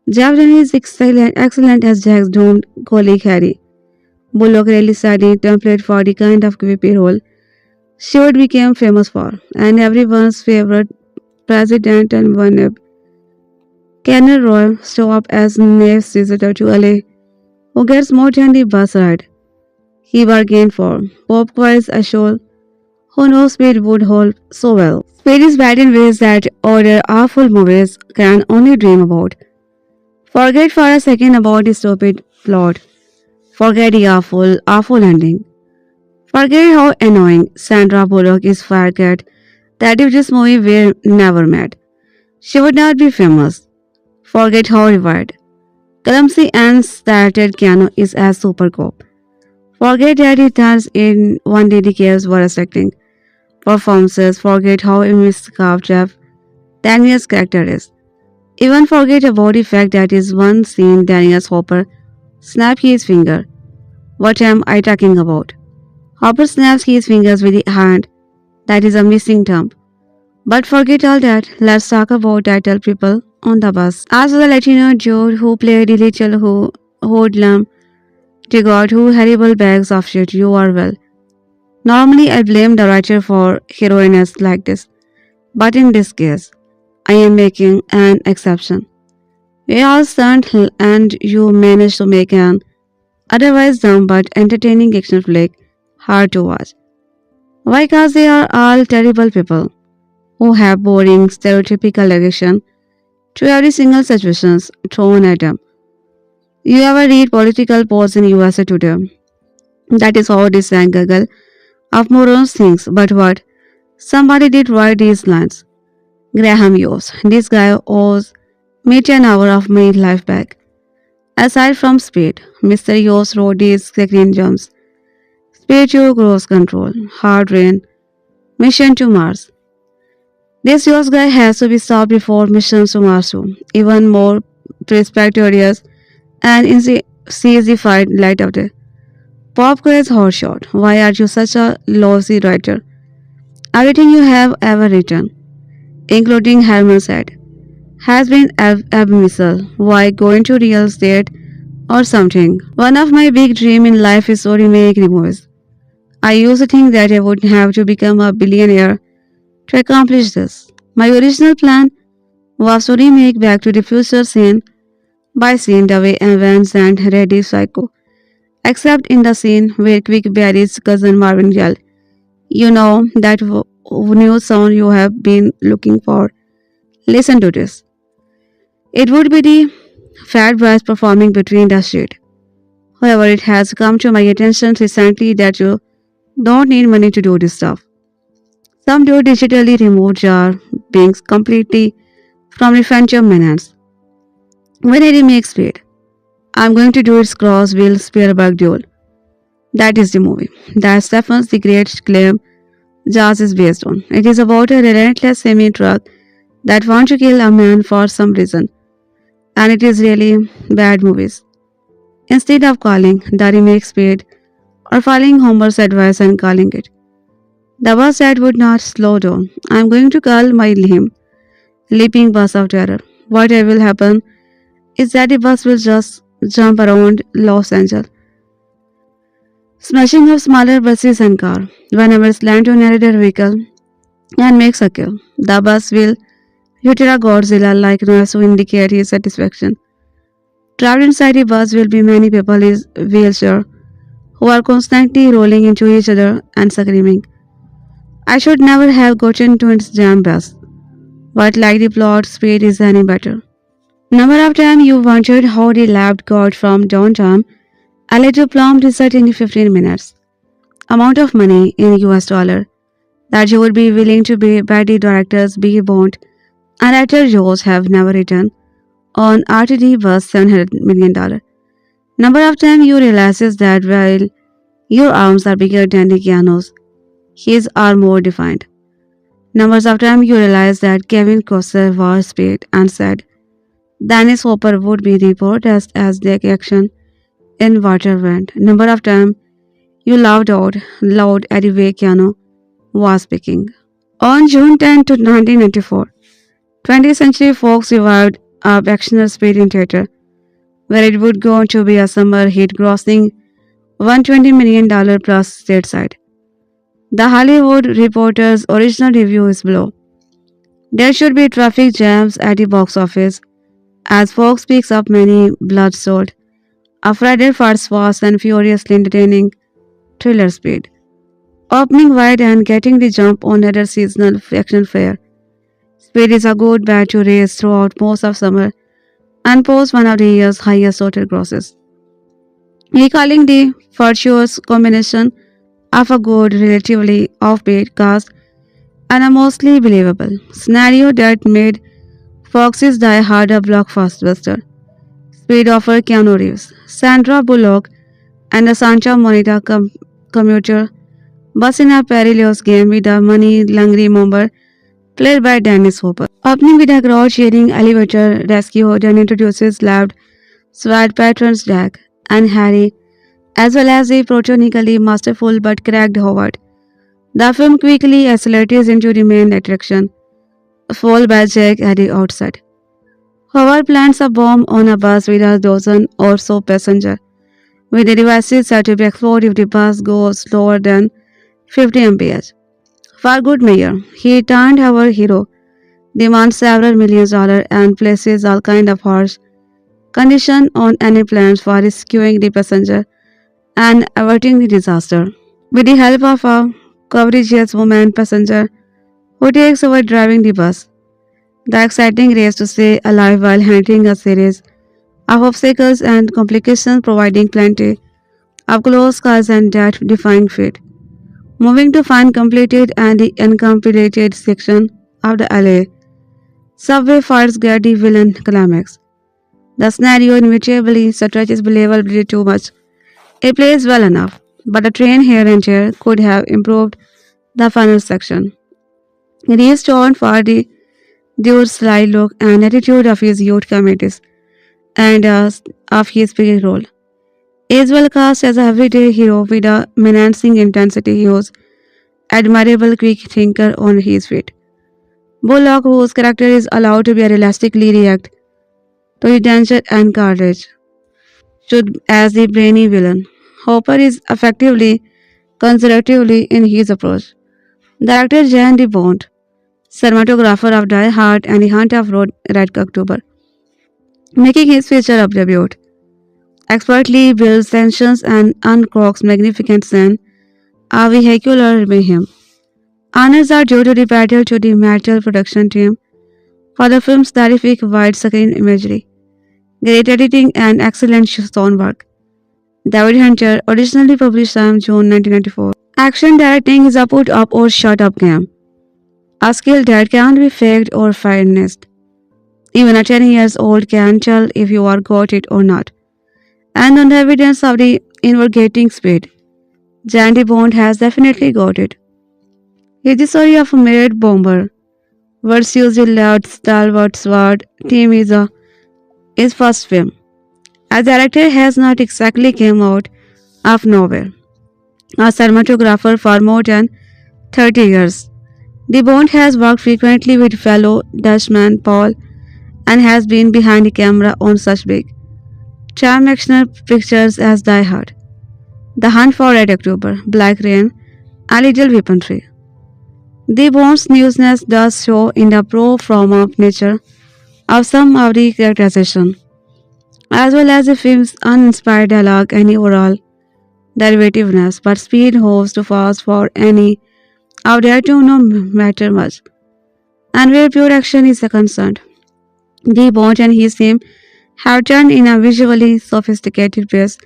Javelin is excellent as Jack's doomed colleague Harry. Bullock really set the template for the kind of quippy role she would become famous for, and everyone's favorite president and one Kenner Roy show up as Nave's visitor to LA, who gets more than the bus ride he bargained for. Pop quiz a show who knows Speed would hold so well. Speed is bad in ways that other awful movies can only dream about. Forget for a second about the stupid plot. Forget the awful ending. Forget how annoying Sandra Bullock is. Forget that if this movie were never made, she would not be famous. Forget how revered, clumsy and started Keanu is as super cop. Forget that he turns in one day the caves were acting performances. Forget how miscarved Jeff Daniels' character is. Even forget about the fact that is one scene Daniels Hopper snapped his finger. What am I talking about? Hopper snaps his fingers with the hand. That is a missing thumb. But forget all that. Let's talk about title people on the bus. As the Latino Joe who played the little who hoodlum to God who horrible bags of shit you are well. Normally I blame the writer for heroines like this. But in this case, I am making an exception. We all stunned and you managed to make an otherwise dumb but entertaining action flick hard to watch. Why? Because they are all terrible people who have boring, stereotypical aggression to every single situation thrown at them. You ever read political polls in USA today? That is how this gaggle of morons thinks. But what? Somebody did write these lines. Graham Yost. This guy owes me 10 hours of my life back. Aside from Speed, Mr. Yost wrote these screen gems. Speed to Cruise Control, Hard Rain, Mission to Mars. This Yost guy has to be stopped before missions to Mars too. Even more perspicacious and sees the fight light of day. Pop quiz hot shot. Why are you such a lousy writer? Everything you have ever written, including Herman said, has been abysmal. Why go into real estate or something? One of my big dreams in life is to remake the movies. I used to think that I would have to become a billionaire to accomplish this. My original plan was to remake Back to the Future scene by scene the way Evans and Reddy Psycho, except in the scene where Quick Barry's cousin Marvin yelled, "You know that new sound you have been looking for? Listen to this." It would be the fat boys performing between the street. However, it has come to my attention recently that you don't need money to do this stuff. Some do digitally remove jar beings completely from the Phantom Menace. When I remake Speed, I'm going to do its cross-wheel Spielberg duel. That is the movie that Stephens the Great claim Jaws is based on. It is about a relentless semi-truck that wants to kill a man for some reason, and it is really bad movies. Instead of calling the remake Speed or following Homer's advice and calling it the bus that would not slow down, I'm going to call my him leaping bus of terror. What will happen is that the bus will just jump around Los Angeles, smashing up smaller buses and cars. Whenever it lands on another vehicle and makes a kill, the bus will utter a Godzilla like noise to indicate his satisfaction. Trapped inside the bus will be many people in wheelchair who are constantly rolling into each other and screaming. I should never have gotten into its jam bus. but like the plot, Speed is any better. Number of times you wondered how the lab got from downtown LA to Plum Desert in 15 minutes. Amount of money in US dollar that you would be willing to pay by the directors B. Bont and actor George have never written on RTD was $700 million. Number of times you realizes that while your arms are bigger than the Keanu's, his are more defined. Numbers of times you realize that Kevin Costner was paid and said Dennis Hopper would be the protest as the action in water went. Number of times you laughed out loud at the way Keanu was speaking. On June 10, 1994, 20th Century Fox revived up Actioner Speed in theater, where it would go on to be a summer hit grossing $120 million plus stateside. The Hollywood Reporter's original review is below. There should be traffic jams at the box office as Fox picks up many blood-soaked, a Friday farce fast and furiously entertaining thriller Speed. Opening wide and getting the jump on another seasonal action fare. Speed is a good bet to race throughout most of summer and post one of the year's highest total grosses. Recalling the virtuous combination of a good, relatively offbeat cast and a mostly believable scenario that made Fox's Die Hard a blockbuster. Speed offered Keanu Reeves, Sandra Bullock, and a Santa Monica commuter bus in a perilous game with a money-hungry member played by Dennis Hopper. Opening with a crowd-cheering elevator rescue then introduces labbed SWAT patrons Jack and Harry, as well as a protonically masterful but cracked Howard. The film quickly accelerates into the main attraction, followed by Jack at the outset. Howard plants a bomb on a bus with a dozen or so passengers, with the devices said to be explode if the bus goes slower than 50 mph. For good measure, he turned our hero, demands several million dollars and places all kind of harsh condition on any plans for rescuing the passenger and averting the disaster. With the help of a courageous woman passenger who takes over driving the bus, the exciting race to stay alive while handling a series of obstacles and complications providing plenty of close calls and death-defying fate. Moving to fun completed and the uncompleted section of the LA subway fights get the villain climax. The scenario inevitably stretches believability too much. It plays well enough, but a train here and there could have improved the final section. It is torn for the dude's sly look and attitude of his youth committees and of his big role. He is well cast as a everyday hero with a menacing intensity he was admirable quick thinker on his feet. Bullock, whose character is allowed to be realistically react to the danger and courage, should as the brainy villain. Hopper is effectively conservatively in his approach. Director Jan de Bont, cinematographer of Die Hard and The Hunt of Red October, making his feature of debut, expertly builds tensions and uncrocks magnificent scene of vehicular mayhem. Honors are due to the battle to the metal production team for the film's terrific widescreen imagery, great editing, and excellent sound work. David Hunter originally published in June 1994. Action directing is a put up or shut up game, a skill that can't be faked or finessed. Even a 10 years old can tell if you are got it or not. And on the evidence of the invergating speed, Jan de Bont has definitely got it. It's the story of a married bomber versus the loud stalwart SWAT team is his first film. As director has not exactly came out of nowhere. A cinematographer for more than 30 years. De Bont has worked frequently with fellow Dutchman Paul and has been behind the camera on such big, charm actioner pictures as Die Hard, The Hunt for Red October, Black Rain, and Little Weaponry. De Bont's newness does show in the pro forma nature of some of the characterization, as well as the film's uninspired dialogue and the overall derivativeness, but Speed hopes to fast for any out there to no matter much. and where pure action is concerned. De Bont and his team have turned in a visually sophisticated piece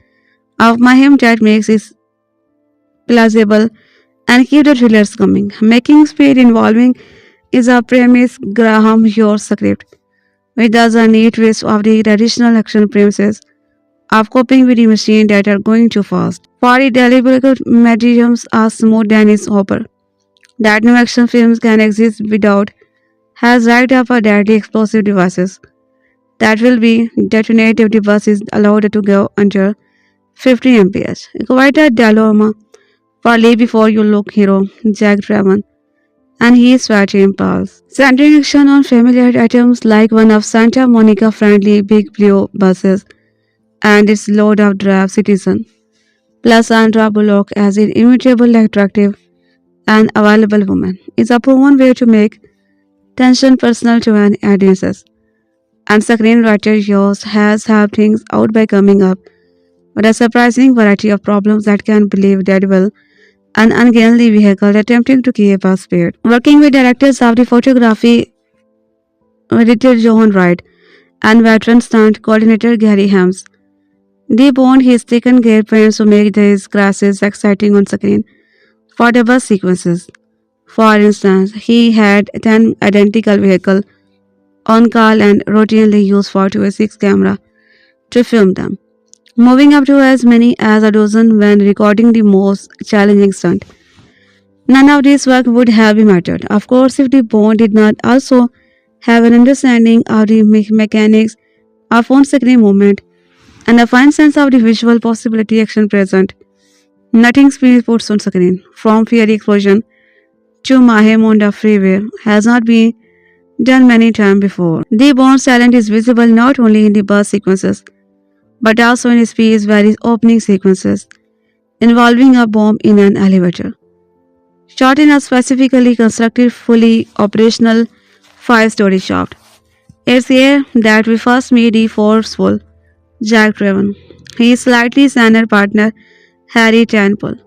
of mayhem that makes it plausible and keep the thrillers coming. Making speed involving is a premise Graham your script, which does a neat twist of the traditional action premises of coping with the machine that are going too fast. For the deliberate mediums are smooth Dennis Hopper that no action films can exist without has racked up a deadly explosive devices that will be detonate if the bus is allowed to go under 50 mph. Quite a dilemma for Lee before you look hero Jack Traven and his sweaty impulse. Centering action on familiar items like one of Santa Monica friendly big blue buses and its load of draft citizen, plus Sandra Bullock as an immutable, attractive, and available woman, is a proven way to make tension personal to an audiences. And screenwriter Yost has helped things out by coming up with a surprising variety of problems that can believe that will an ungainly vehicle attempting to keep up speed. Working with directors of the photography, editor Johan Wright, and veteran stunt coordinator Gary Hams, they bond his taken great pains to make these crashes exciting on screen for the bus sequences. For instance, he had 10 identical vehicles on call and routinely used 4 to 6 camera to film them, moving up to as many as a dozen when recording the most challenging stunt. None of this work would have been mattered, of course, if the Bond did not also have an understanding of the mechanics of on-screen movement and a fine sense of the visual possibility action present. Nothing Speed puts on screen, from fiery explosion to mayhem on the freeway, has not been done many times before. The Bond's talent is visible not only in the bus sequences, but also in Speed's various opening sequences involving a bomb in an elevator. Shot in a specifically constructed, fully operational 5-story shaft. It's here that we first meet the forceful Jack Traven. His slightly sanner partner, Harry Tanpole,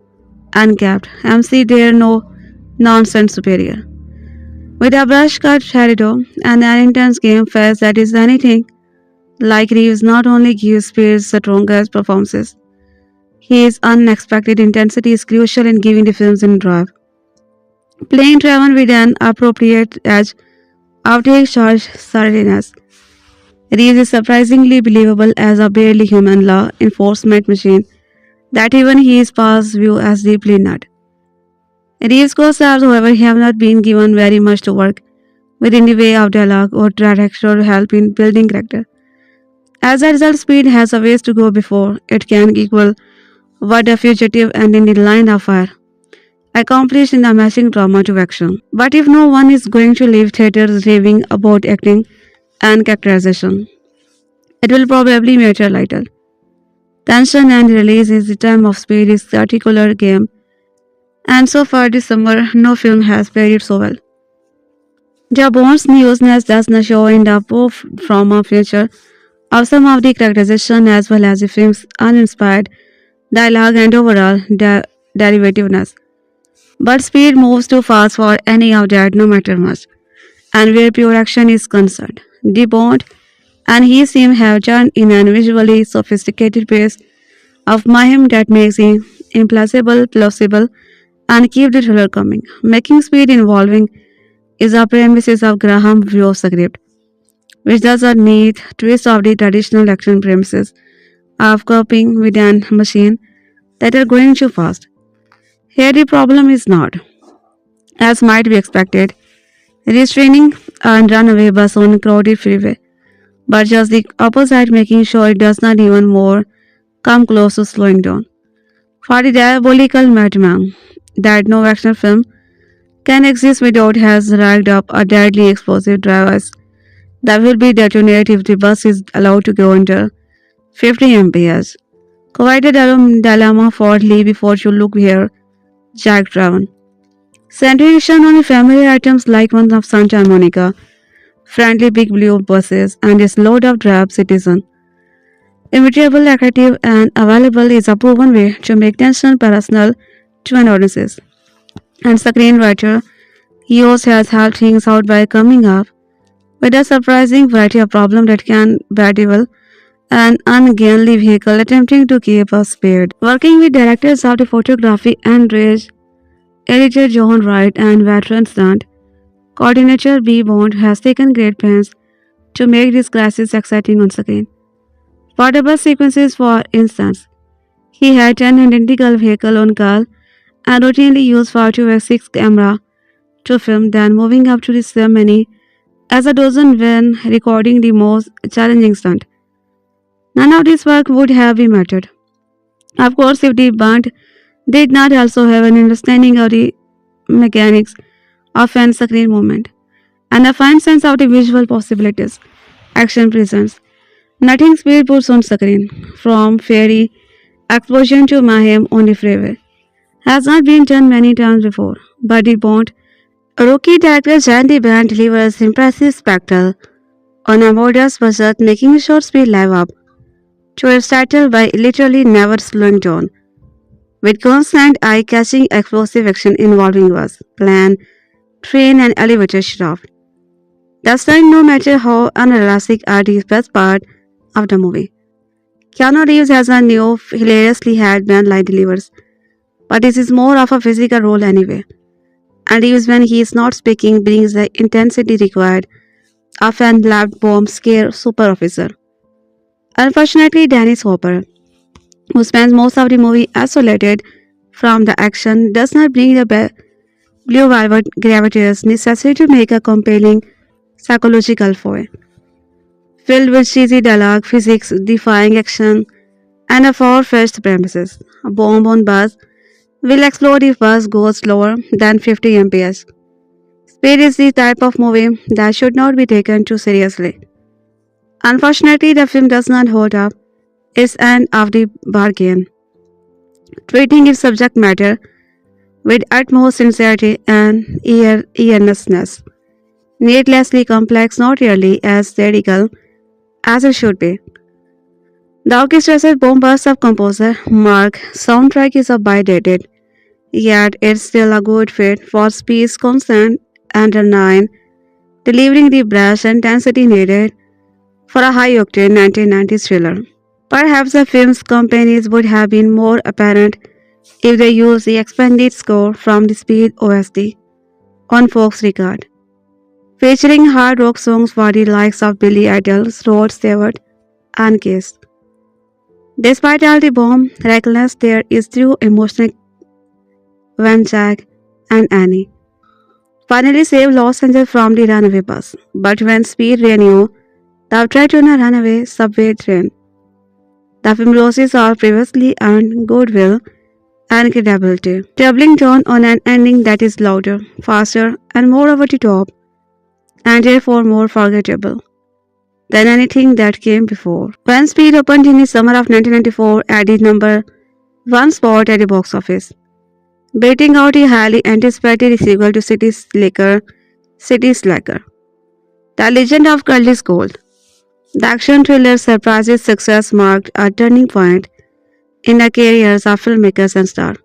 uncapped, MC there no nonsense superior. With a brush cut shadow and an intense game face that is anything like Reeves not only gives Spears the strongest performances, his unexpected intensity is crucial in giving the films in drive. Playing Traven with an appropriate edge of charged sturdiness, Reeves is surprisingly believable as a barely human law enforcement machine that even his past view as deeply not. Reeves co-stars, however, have not been given very much to work with in the way of dialogue or director help in building character. As a result, Speed has a ways to go before it can equal what a fugitive and in the line of fire accomplished in the matching drama to action. But if no one is going to leave theaters raving about acting and characterization, it will probably matter little. Tension and release is the time of Speed is particular game, and so far this summer no film has played it so well. The Bond's newness does not show in the proof from a future of some of the characterization as well as the film's uninspired dialogue and overall derivativeness. But Speed moves too fast for any of that no matter much, and where pure action is concerned. De Bont and his team have turned in an visually sophisticated pace of mayhem that makes it implausible, plausible, and keep the thriller coming. Making Speed involving is a premises of Graham View script, which does a neat twist of the traditional action premises of coping with an machine that are going too fast. Here the problem is not, as might be expected, restraining a runaway bus on a crowded freeway, but just the opposite, making sure it does not even more come close to slowing down. For the diabolical madman that no action film can exist without has racked up a deadly explosive device that will be detonated if the bus is allowed to go under 50 mph. Quite a dilemma for Lee before you look here, Jack Traven. Centration on familiar items like one of Santa Monica, friendly big blue buses, and its load of drab citizen. Immutable, attractive, and available is a proven way to make tension personal to an audience. And screenwriter He also has helped things out by coming up with a surprising variety of problems that can bedevil an ungainly vehicle attempting to keep us spared. Working with directors of the photography and rage, editor John Wright and veteran stunt coordinator B. Bond has taken great pains to make these classes exciting on screen. For the bus sequences, for instance, he had an identical vehicle on call and routinely used 5 to 6 camera to film, then moving up to the ceremony as a dozen when recording the most challenging stunt. None of this work would have been mattered. Of course, if the band did not also have an understanding of the mechanics of an screen movement and a fine sense of the visual possibilities action presents. Nothing Speed puts on screen, from fairy explosion to mayhem on the freeway, has not been done many times before, but the Bond rookie director Jan de Bont delivers impressive spectacle on a modest budget, making sure Speed live up to its title by literally never slowing down, with constant eye-catching explosive action involving bus, plane, train, and elevator shaft. The stunt, no matter how unrealistic, are the best part of the movie. Keanu Reeves has a new, hilariously had band line delivers, but this is more of a physical role anyway. And Reeves, when he is not speaking, brings the intensity required of an lab bomb scare super officer. Unfortunately, Dennis Hopper, who spends most of the movie isolated from the action, does not bring the blue velvet gravitas necessary to make a compelling psychological foil. Filled with cheesy dialogue, physics defying action, and a far-fetched premises, a bomb on bus will explode if bus goes slower than 50 mph. Speed is the type of movie that should not be taken too seriously. Unfortunately, the film does not hold up its end of the bargain, treating its subject matter with utmost sincerity and earnestness. Needlessly complex, not nearly as theatrical as it should be. The orchestrated bombast of composer Mark soundtrack is a bit dated, yet it's still a good fit for Speed's constant and nine, delivering the brash intensity needed for a high-octane 1990s thriller. Perhaps the film's companies would have been more apparent if they used the expanded score from the Speed OST on Fox record, featuring hard rock songs for the likes of Billy Idol, Rod Stewart, and Kiss. Despite all the bomb recklessness, there is true emotional when Jack and Annie finally save Los Angeles from the runaway bus. But when Speed renew the threat on a runaway subway train, the film loses all previously earned goodwill and credibility, doubling down on an ending that is louder, faster, and more over the top, and therefore more forgettable than anything that came before. When Speed opened in the summer of 1994 at the number one spot at the box office, beating out the highly anticipated sequel to City Slacker, The Legend of Curly's Gold. The action thriller Surprise's success marked a turning point in the careers of filmmakers and stars.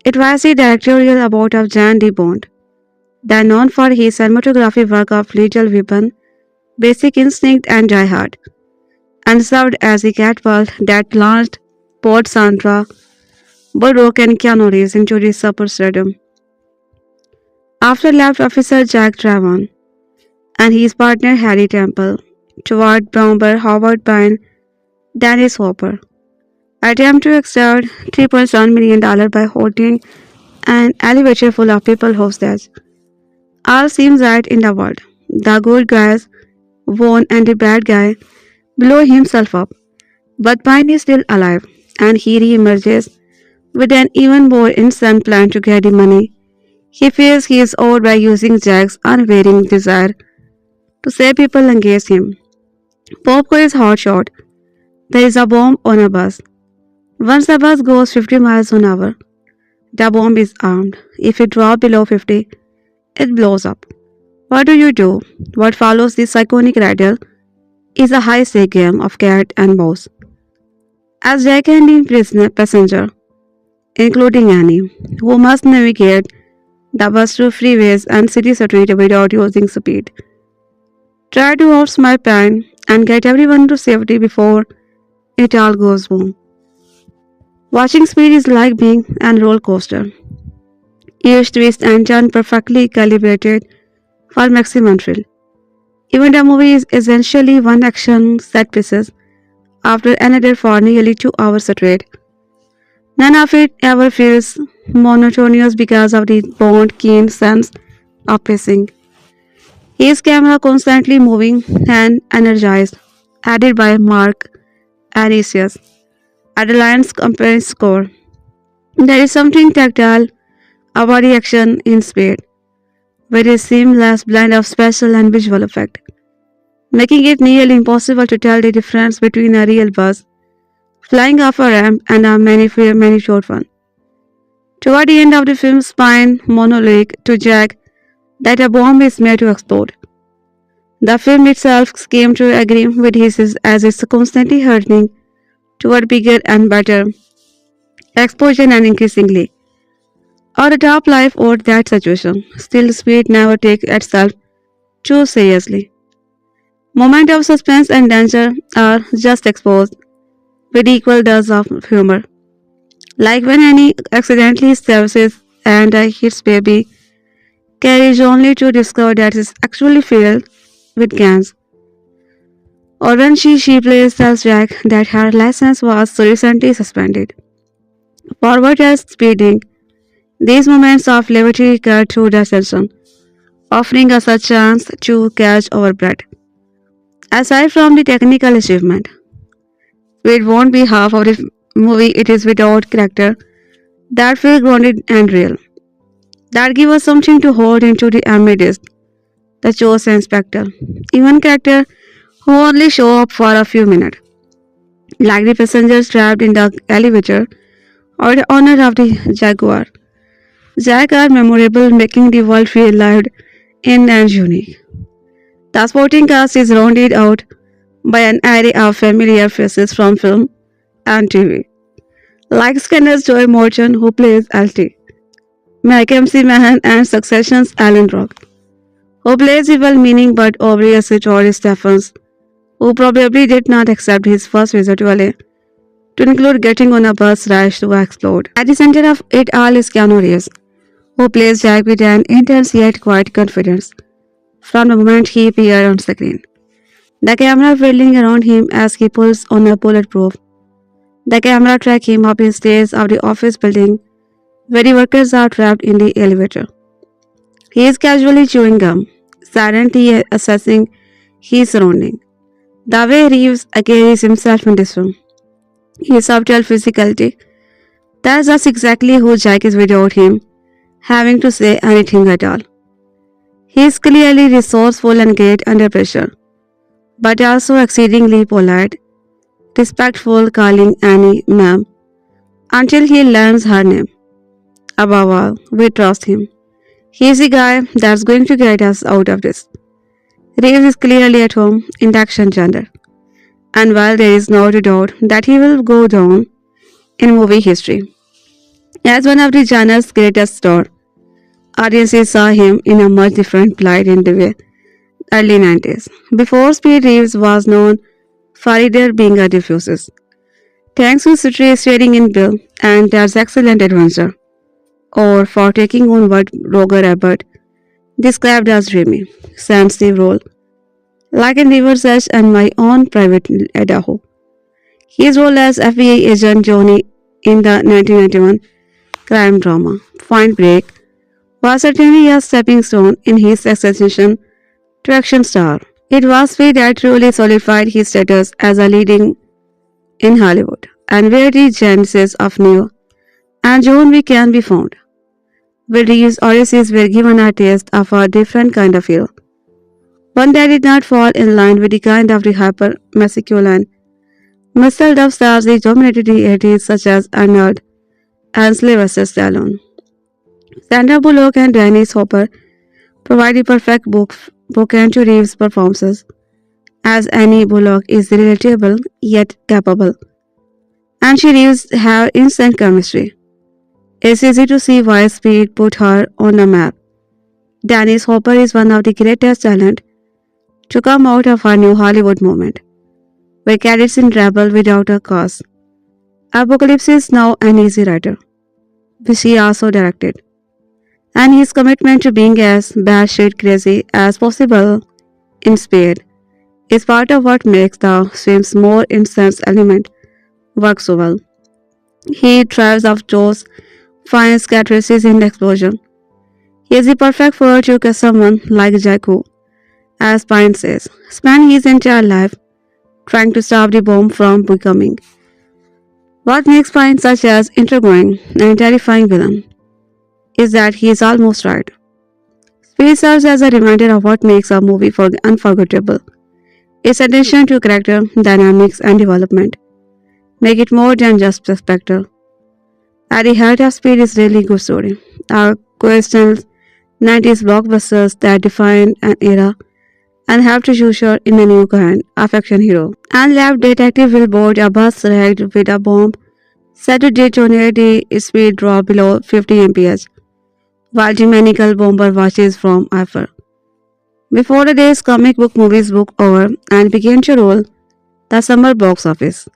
It was the directorial about of Jan de Bont, then known for his cinematography work of Little Weapon, Basic Instinct, and Die Hard, and served as the catapult that launched both Sandra Bullock and Keanu Reeves into the superstardom. After left officer Jack Traven and his partner Harry Temple, toward bomber Howard Payne, Dennis Hopper attempt to extort $3.7 million by holding an elevator full of people hostage. All seems right in the world. The good guys won and the bad guy blew himself up. But Pine is still alive, and he re-emerges with an even more insane plan to get the money he feels he is owed by using Jack's unwavering desire to save people against him. Popcorn is hotshot. There is a bomb on a bus. Once the bus goes 50 miles an hour, the bomb is armed. If it drops below 50, it blows up. What do? What follows this iconic riddle is a high-stake game of cat and mouse. As Jack and the passenger, including Annie, who must navigate The bus through freeways and city streets without using speed. Try to outsmart pain and get everyone to safety before it all goes boom. Watching Speed is like being on roller coaster. Each twist and turn perfectly calibrated for maximum thrill. Even the movie is essentially one action set pieces after another for nearly 2 hours straight. None of it ever feels monotonous because of the Bond keen sense of pacing. His camera constantly moving and energized, added by Mark Anisius. Adeline's company score. There is something tactile about the action in Speed, with a seamless blend of special and visual effect, making it nearly impossible to tell the difference between a real bus flying off a ramp and a many short one. Toward the end of the film's spine monologue to Jack that a bomb is made to explode. The film itself came to agree with his as it's constantly hurtling toward bigger and better exposure and increasingly. Or a top life or that situation. Still Speed never takes itself too seriously. Moments of suspense and danger are just exposed with equal dose of humor. Like when Annie accidentally surfaces and hits baby carries only to discover that it's actually filled with cans. Or when she plays tells Jack that her license was recently suspended. Forward as speeding, these moments of levity cut through the tension, offering us a chance to catch our breath. Aside from the technical achievement, it won't be half of the movie it is without character that feel grounded and real. That give us something to hold into the amidst the chosen spectacle. Even character who only show up for a few minutes, like the passengers trapped in the elevator or the owner of the Jaguar. Jack are memorable, making the world feel lived in and unique. The supporting cast is rounded out by an array of familiar faces from film and TV, like Skinner's Joy Morton, who plays LT, Mackenzie Mahan, and Succession's Alan Rock, who plays the well-meaning but obvious George Stephens, who probably did not accept his first visit to LA to include getting on a bus ride to explode. At the center of it all is Keanu Reeves, who plays Jack with an intense yet quiet confidence from the moment he appeared on screen. The camera whirling around him as he pulls on a bulletproof. The camera track him up the stairs of the office building where the workers are trapped in the elevator. He is casually chewing gum, silently assessing his surroundings. The way Reeves carries himself in this film, his subtle physicality, tells us exactly who Jack is without him having to say anything at all. He is clearly resourceful and great under pressure, but also exceedingly polite, respectful, calling Annie ma'am until he learns her name. Above all, we trust him. He is the guy that's going to get us out of this. Reeves is clearly at home in the action genre, and while there is no doubt that he will go down in movie history as one of the genre's greatest stars, audiences saw him in a much different light in the early 90s. Before Speed, Reeves was known for either being a diffuses, thanks to steering in Bill and Dad's excellent adventure, or for taking on what Roger Ebert described as dreamy, sensitive role, like in River's Edge and My Own Private Idaho. His role as FBI agent Johnny in the 1991 crime drama Point Break was certainly a stepping stone in his ascension to action star. It was Speed that truly solidified his status as a leading in Hollywood, and where the genesis of Neo and John Wick can be found. Will Reeves' Odysseys were given a taste of a different kind of hero, one that did not fall in line with the kind of the hyper-masculine muscle of stars that dominated the 80s, such as Arnold and Sylvester Stallone. Sandra Bullock and Dennis Hopper provide the perfect bookend to Reeves' performances, as Annie Bullock is relatable yet capable, and she Reeves have instant chemistry. It's easy to see why Speed put her on the map. Dennis Hopper is one of the greatest talent to come out of our new Hollywood movement, where cadets in rebel without a cause. Apocalypse is now an easy writer, which he also directed, and his commitment to being as batshit crazy as possible in Speed is part of what makes the film's more intense element work so well. He thrives off Joe's fine catharsis in the explosion. He is the perfect foil to someone like Jack who, as Pine says, spent his entire life trying to stop the bomb from becoming. What makes Pine such an intriguing and terrifying villain is that he is almost right. Space serves as a reminder of what makes a movie unforgettable. Its attention to character, dynamics, and development make it more than just a spectacle. At the heart of Speed is really good story. Our questions 90s blockbusters that defined an era and helped to usher in a new kind of action hero. And left Detective will board a bus wrecked with a bomb set to detonate the speed drop below 50 mph, while the maniacal bomber watches from afar. Before the day's comic book movies book over and began to roll the summer box office,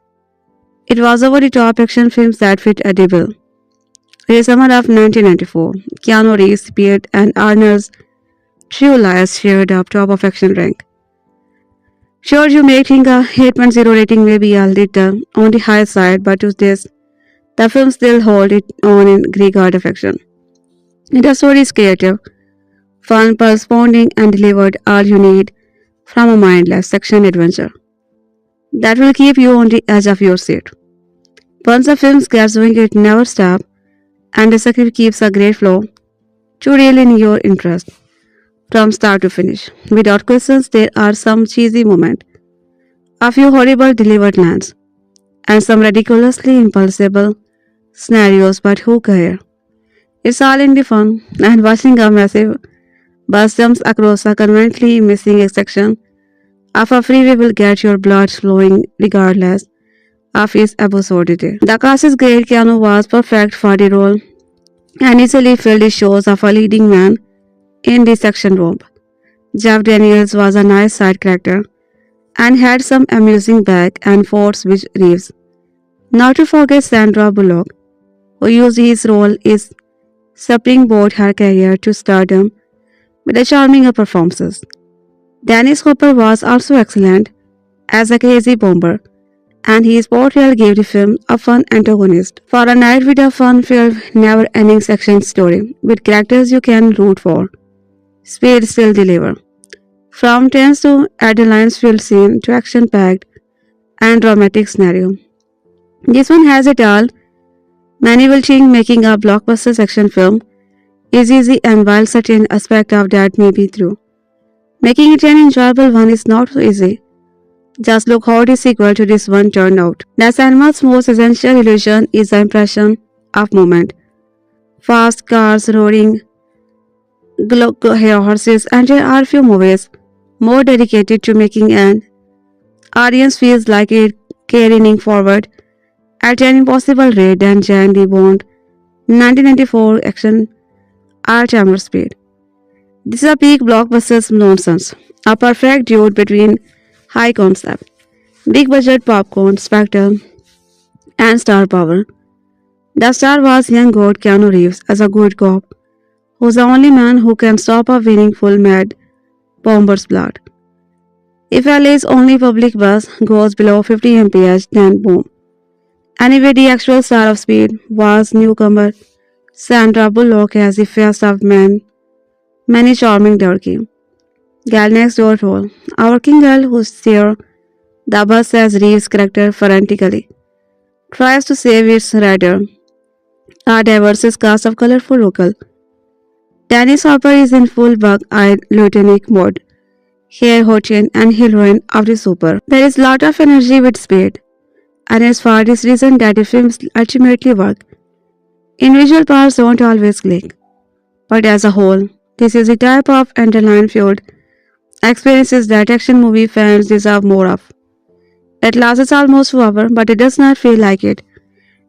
it was over the top action films that fit a bill. In the summer of 1994, Keanu Reeves Speed and Arnold's True Lies shared up top of action rank. Sure, you may think a 8.0 rating may be a little on the high side, but to this, the film still hold it on in regard of action. The story is creative, fun, corresponding, and delivered all you need from a mindless action adventure that will keep you on the edge of your seat. Once the film gets going, it never stops, and the script keeps a great flow to reel in your interest from start to finish. Without questions, there are some cheesy moments, a few horrible delivered lines, and some ridiculously impossible scenarios, but who cares? It's all in the fun, and watching a massive bus jumps across a conveniently missing section of a freeway will get your blood flowing regardless of its absurdity. The cast is great. Keanu was perfect for the role and easily filled the shoes of a leading man in this action romp. Jeff Daniels was a nice side character and had some amusing back and forth with Reeves. Not to forget Sandra Bullock, who used his role is springboard her career to stardom with a charming performances. Dennis Hopper was also excellent as a crazy bomber, and his portrayal gave the film a fun antagonist. For a night with a fun-filled, never-ending action story with characters you can root for, Speed still deliver. From tense to adrenaline-filled scene to action-packed and dramatic scenario. This one has it all. Many will think making a blockbuster action film is easy, and while certain aspect of that may be true, making it an enjoyable one is not so easy. Just look how the sequel to this one turned out. The cinema's most essential illusion is the impression of movement. Fast cars, roaring horses, and there are few movies more dedicated to making an audience feels like it carrying forward at an impossible rate than Jan de Bont 1994 action art hammer Speed. This is a peak blockbuster nonsense, a perfect dude between high concept, big budget popcorn, spectacle, and star power. The star was young god Keanu Reeves as a good cop, who's the only man who can stop a winning full mad bomber's blood. If LA's only public bus goes below 50 mph, then boom. Anyway, the actual star of Speed was newcomer Sandra Bullock as the first of many charming turkey. Gal next door role, a working girl who steers the bus as Reeves' character frantically tries to save its rider. A diverse cast of colorful local. Dennis Hopper is in full bug-eyed lieutenant mode, hair hotchin and heroine of the super. There is lot of energy with Speed, and it's for this reason that the films ultimately work. Individual parts don't always click, but as a whole, this is the type of adrenaline-fueled experiences that action movie fans deserve more of. It lasts almost 2 hours, but it does not feel like it,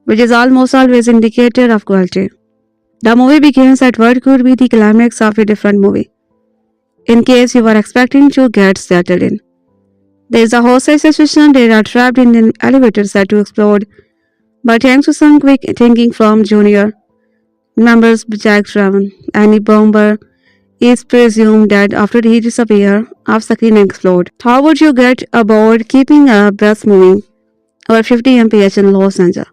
which is almost always indicator of quality. The movie begins at what could be the climax of a different movie, in case you were expecting to get settled in. There is a hostage situation, they are trapped in an elevator set to explode, but thanks to some quick thinking from Junior members Jack Traven, any bomber is presumed dead after he disappears off screen and explode. How would you get aboard keeping a bus moving over 50 mph in Los Angeles?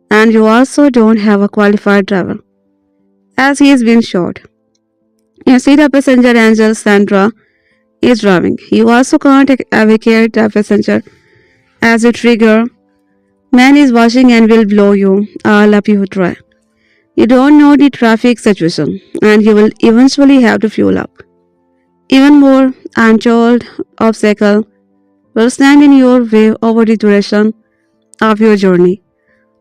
And you also don't have a qualified driver, as he has been shot. You see the passenger angel Sandra is driving. You also can't evacuate the passenger as a trigger. Man is watching and will blow you all up you try. You don't know the traffic situation and you will eventually have to fuel up. Even more, I'm told, obstacle will stand in your way over the duration of your journey.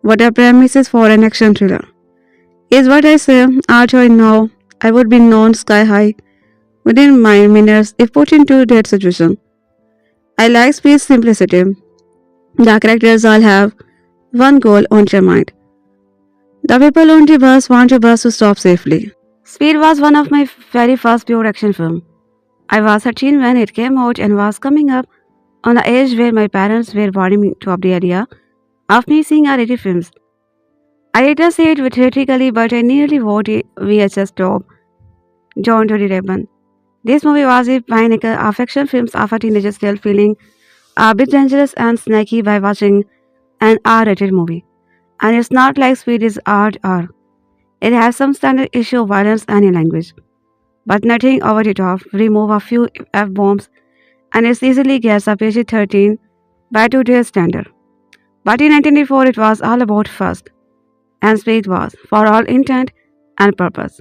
What a premises for an action thriller. Is what I say, art I know, I would be known sky high within my minutes if put into that situation. I like Speed's simplicity. The characters all have one goal on their mind. The people on the bus want the bus to stop safely. Speed was one of my very first pure action film. I was 13 when it came out and was coming up on the age where my parents were warning me to up the idea of me seeing R-rated films. I later say it theatrically, but I nearly wrote a VHS top John to the ribbon. This movie was a pinnacle of action films of a teenager still feeling a bit dangerous and snaky by watching an R-rated movie. And it's not like Speed is R. It has some standard issue of violence and language, but nothing over the top. Remove a few F-bombs and it easily gets a PG-13 by today's standard. But in 1984 it was all about first, and Speed was, for all intent and purpose,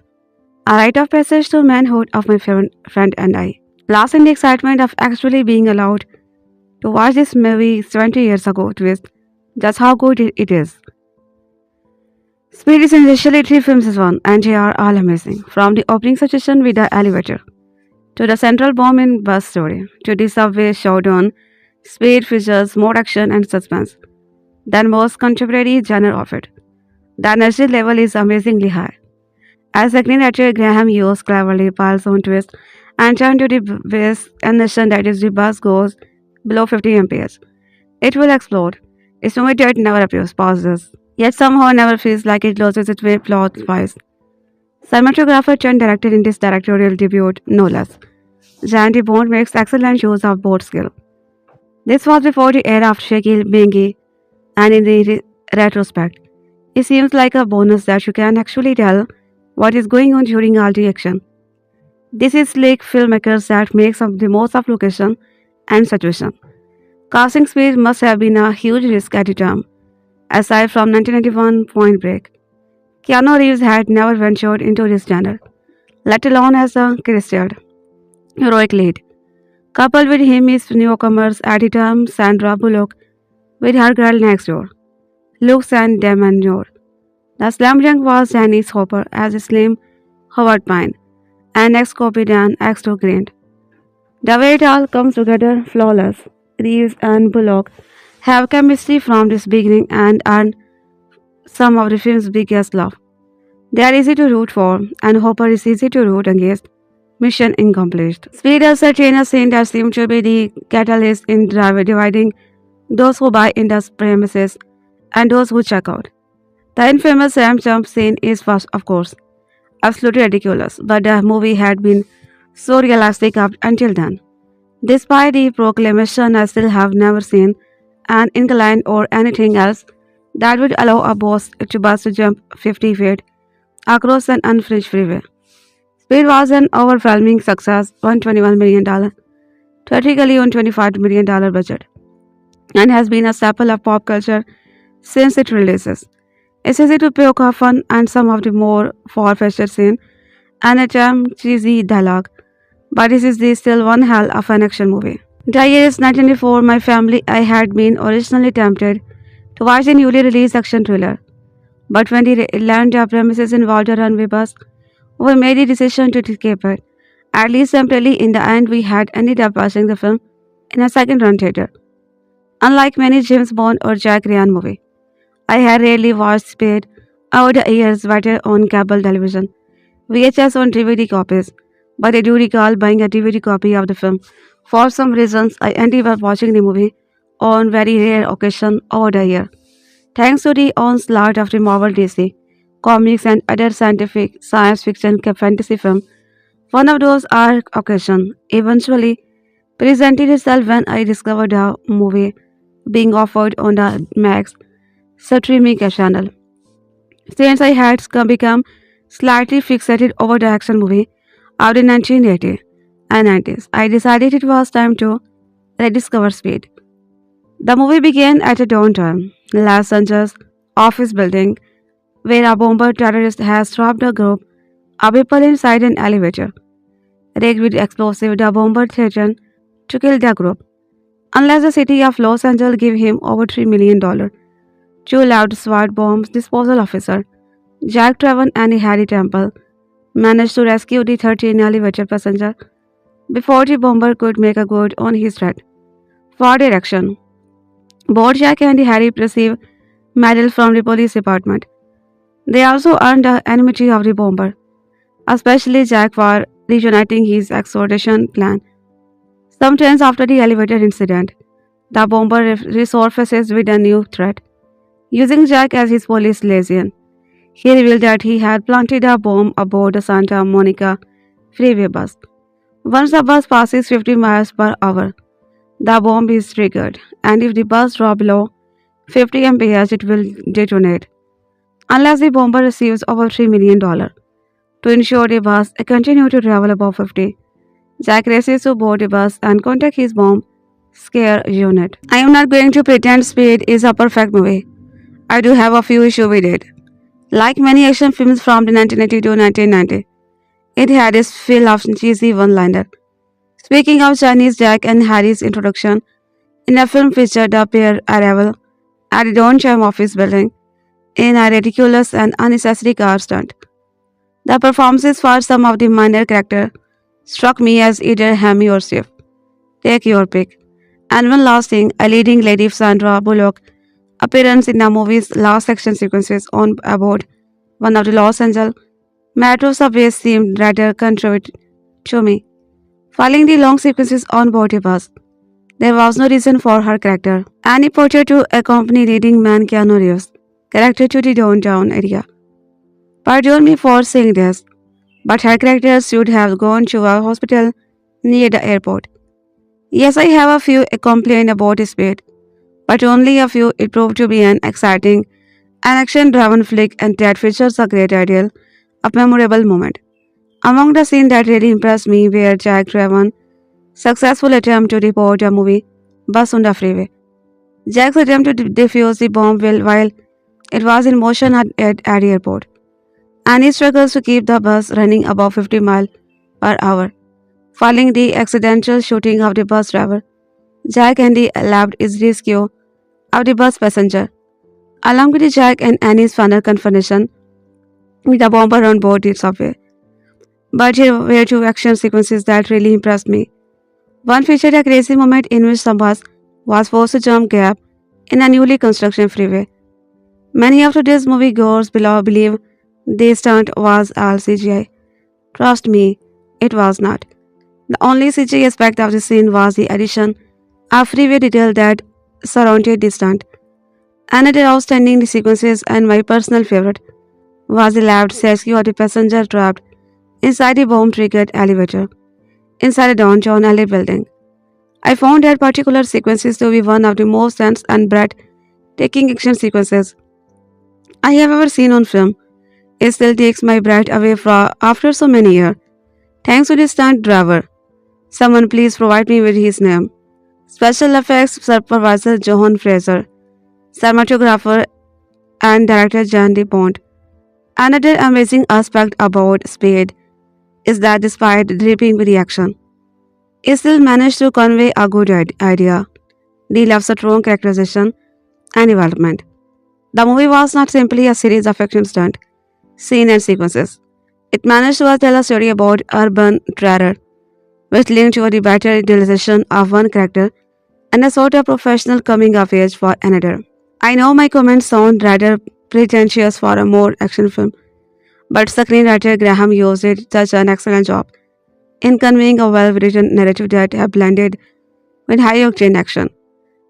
a rite of passage to manhood of my friend and I. Lost in the excitement of actually being allowed to watch this movie 20 years ago twist just how good it is. Speed is essentially three films as one, and they are all amazing. From the opening situation with the elevator, to the central bomb in bus story, to the subway showdown, Speed features more action and suspense than most contemporary genre of it. The energy level is amazingly high. As the screenwriter Graham Hughes cleverly piles on twist and turn to the base and nation that is the bus goes below 50 mph. It will explode. Its movie that never appears, pauses, yet somehow never feels like it loses its way plot-wise. Cinematographer turned director in this directorial debut, no less. Jan de Bont makes excellent use of board skill. This was before the era of shaky bingy, and in the retrospect, it seems like a bonus that you can actually tell what is going on during all the action. This is slick filmmakers that makes up the most of location and situation. Casting Speed must have been a huge risk at the time. Aside from 1991 Point Break, Keanu Reeves had never ventured into this genre, let alone as a credited heroic lead. Coupled with him is newcomers at the time Sandra Bullock with her girl next door, Luke and Demanor. The slam dunk was Janice Hopper as a slim Howard Payne, and ex-Copidan X2 Grant. The way it all comes together flawless. Reeves and Bullock have chemistry from this beginning and earn some of the film's biggest love. They are easy to root for, and Hopper is easy to root against. Mission accomplished. Speed is a trainer scene that seems to be the catalyst in dividing those who buy into premises and those who check out. The infamous ramp jump scene is, first, of course, absolutely ridiculous, but the movie had been so realistic up until then. Despite the proclamation, I still have never seen an incline or anything else that would allow a bus to jump 50 feet across an unfinished freeway. Speed was an overwhelming success, $121 million, theatrically on $25 million budget, and has been a staple of pop culture since its releases. It's easy to poke fun and some of the more far-fetched scene and a damn cheesy dialogue, but this is still one hell of an action movie. The year is 1994. My family I had been originally tempted to watch a newly released action thriller, but when the land premises involved a runway bus, we made the decision to escape it. At least temporarily, in the end, we had ended up watching the film in a second-run theater. Unlike many James Bond or Jack Ryan movie, I had rarely watched Speed Over the years, better on cable television, VHS on DVD copies. But I do recall buying a DVD copy of the film. For some reasons, I ended up watching the movie on very rare occasion over the year. Thanks to the onslaught of the Marvel DC, comics and other scientific science fiction fantasy film, one of those are occasion eventually presented itself when I discovered the movie being offered on the Max streaming channel. Since I had become slightly fixated over the action movie of the 1980 and 90s, I decided it was time to rediscover Speed. The movie began at a downtown Los Angeles office building where a bomber terrorist has trapped a group of people inside an elevator. Rigged with explosives, the bomber threatened to kill the group unless the city of Los Angeles gave him over $3 million. Two loud SWAT bombs disposal officer, Jack Traven and Harry Temple, managed to rescue the 13 elevator passenger before the bomber could make a good on his threat. For direction, both Jack and Harry received medals from the police department. They also earned the enmity of the bomber, especially Jack for reuniting his extradition plan. Sometimes after the elevator incident, the bomber resurfaces with a new threat. Using Jack as his police liaison, he revealed that he had planted a bomb aboard the Santa Monica freeway bus. Once the bus passes 50 miles per hour, the bomb is triggered, and if the bus drops below 50 mph, it will detonate, unless the bomber receives over $3 million. To ensure the bus continue to travel above 50, Jack races to board the bus and contact his bomb scare unit. I am not going to pretend Speed is a perfect movie. I do have a few issues with it. Like many action films from the 1980 to 1990, it had its fill of cheesy one-liner. Speaking of Chinese, Jack and Harry's introduction in a film featured the pair arrival at the downtown office building in a ridiculous and unnecessary car stunt. The performances for some of the minor characters struck me as either hammy or stiff. Take your pick. And one last thing, a leading lady Sandra Bullock appearance in the movie's last action sequences on aboard one of the Los Angeles metro subways seemed rather contrived to me. Following the long sequences on board the bus, there was no reason for her character, any portrait to accompany leading man Keanu Reeves' character to the downtown area. Pardon me for saying this, but her character should have gone to a hospital near the airport. Yes, I have a few complaints about Speed, but only a few. It proved to be an exciting and action-driven flick and that features a great ideal of memorable moment. Among the scenes that really impressed me were Jack Traven's successful attempt to report a movie bus on the freeway. Jack's attempt to defuse the bomb while it was in motion at the airport, and he struggles to keep the bus running above 50 miles per hour. Following the accidental shooting of the bus driver, Jack and the left his rescue of the bus passenger, along with Jack and Annie's final confrontation with the bomber on board the subway. But here were two action sequences that really impressed me. One featured a crazy moment in which some bus was forced to jump gap in a newly constructed freeway. Many of today's moviegoers believe this stunt was all CGI. Trust me, it was not. The only CGI aspect of the scene was the addition of freeway detail that surrounded the stunt. Another outstanding sequences and my personal favorite was the left rescue of the passenger trapped inside the bomb-triggered elevator inside a downtown LA building. I found that particular sequences to be one of the most tense and breathtaking action sequences I have ever seen on film. It still takes my breath away after so many years. Thanks to the stunt driver. Someone please provide me with his name. Special effects supervisor John Fraser, cinematographer and director Jan de Bont. Another amazing aspect about Speed is that despite dripping with the action, it still managed to convey a good idea, deal of strong characterization and development. The movie was not simply a series of action stunts, scenes and sequences. It managed to tell a story about urban terror, which linked to the better realization of one character and a sort of professional coming of age for another. I know my comments sound rather pretentious for a more action film, but screenwriter Graham Hughes did such an excellent job in conveying a well-written narrative that have blended with high-octane action.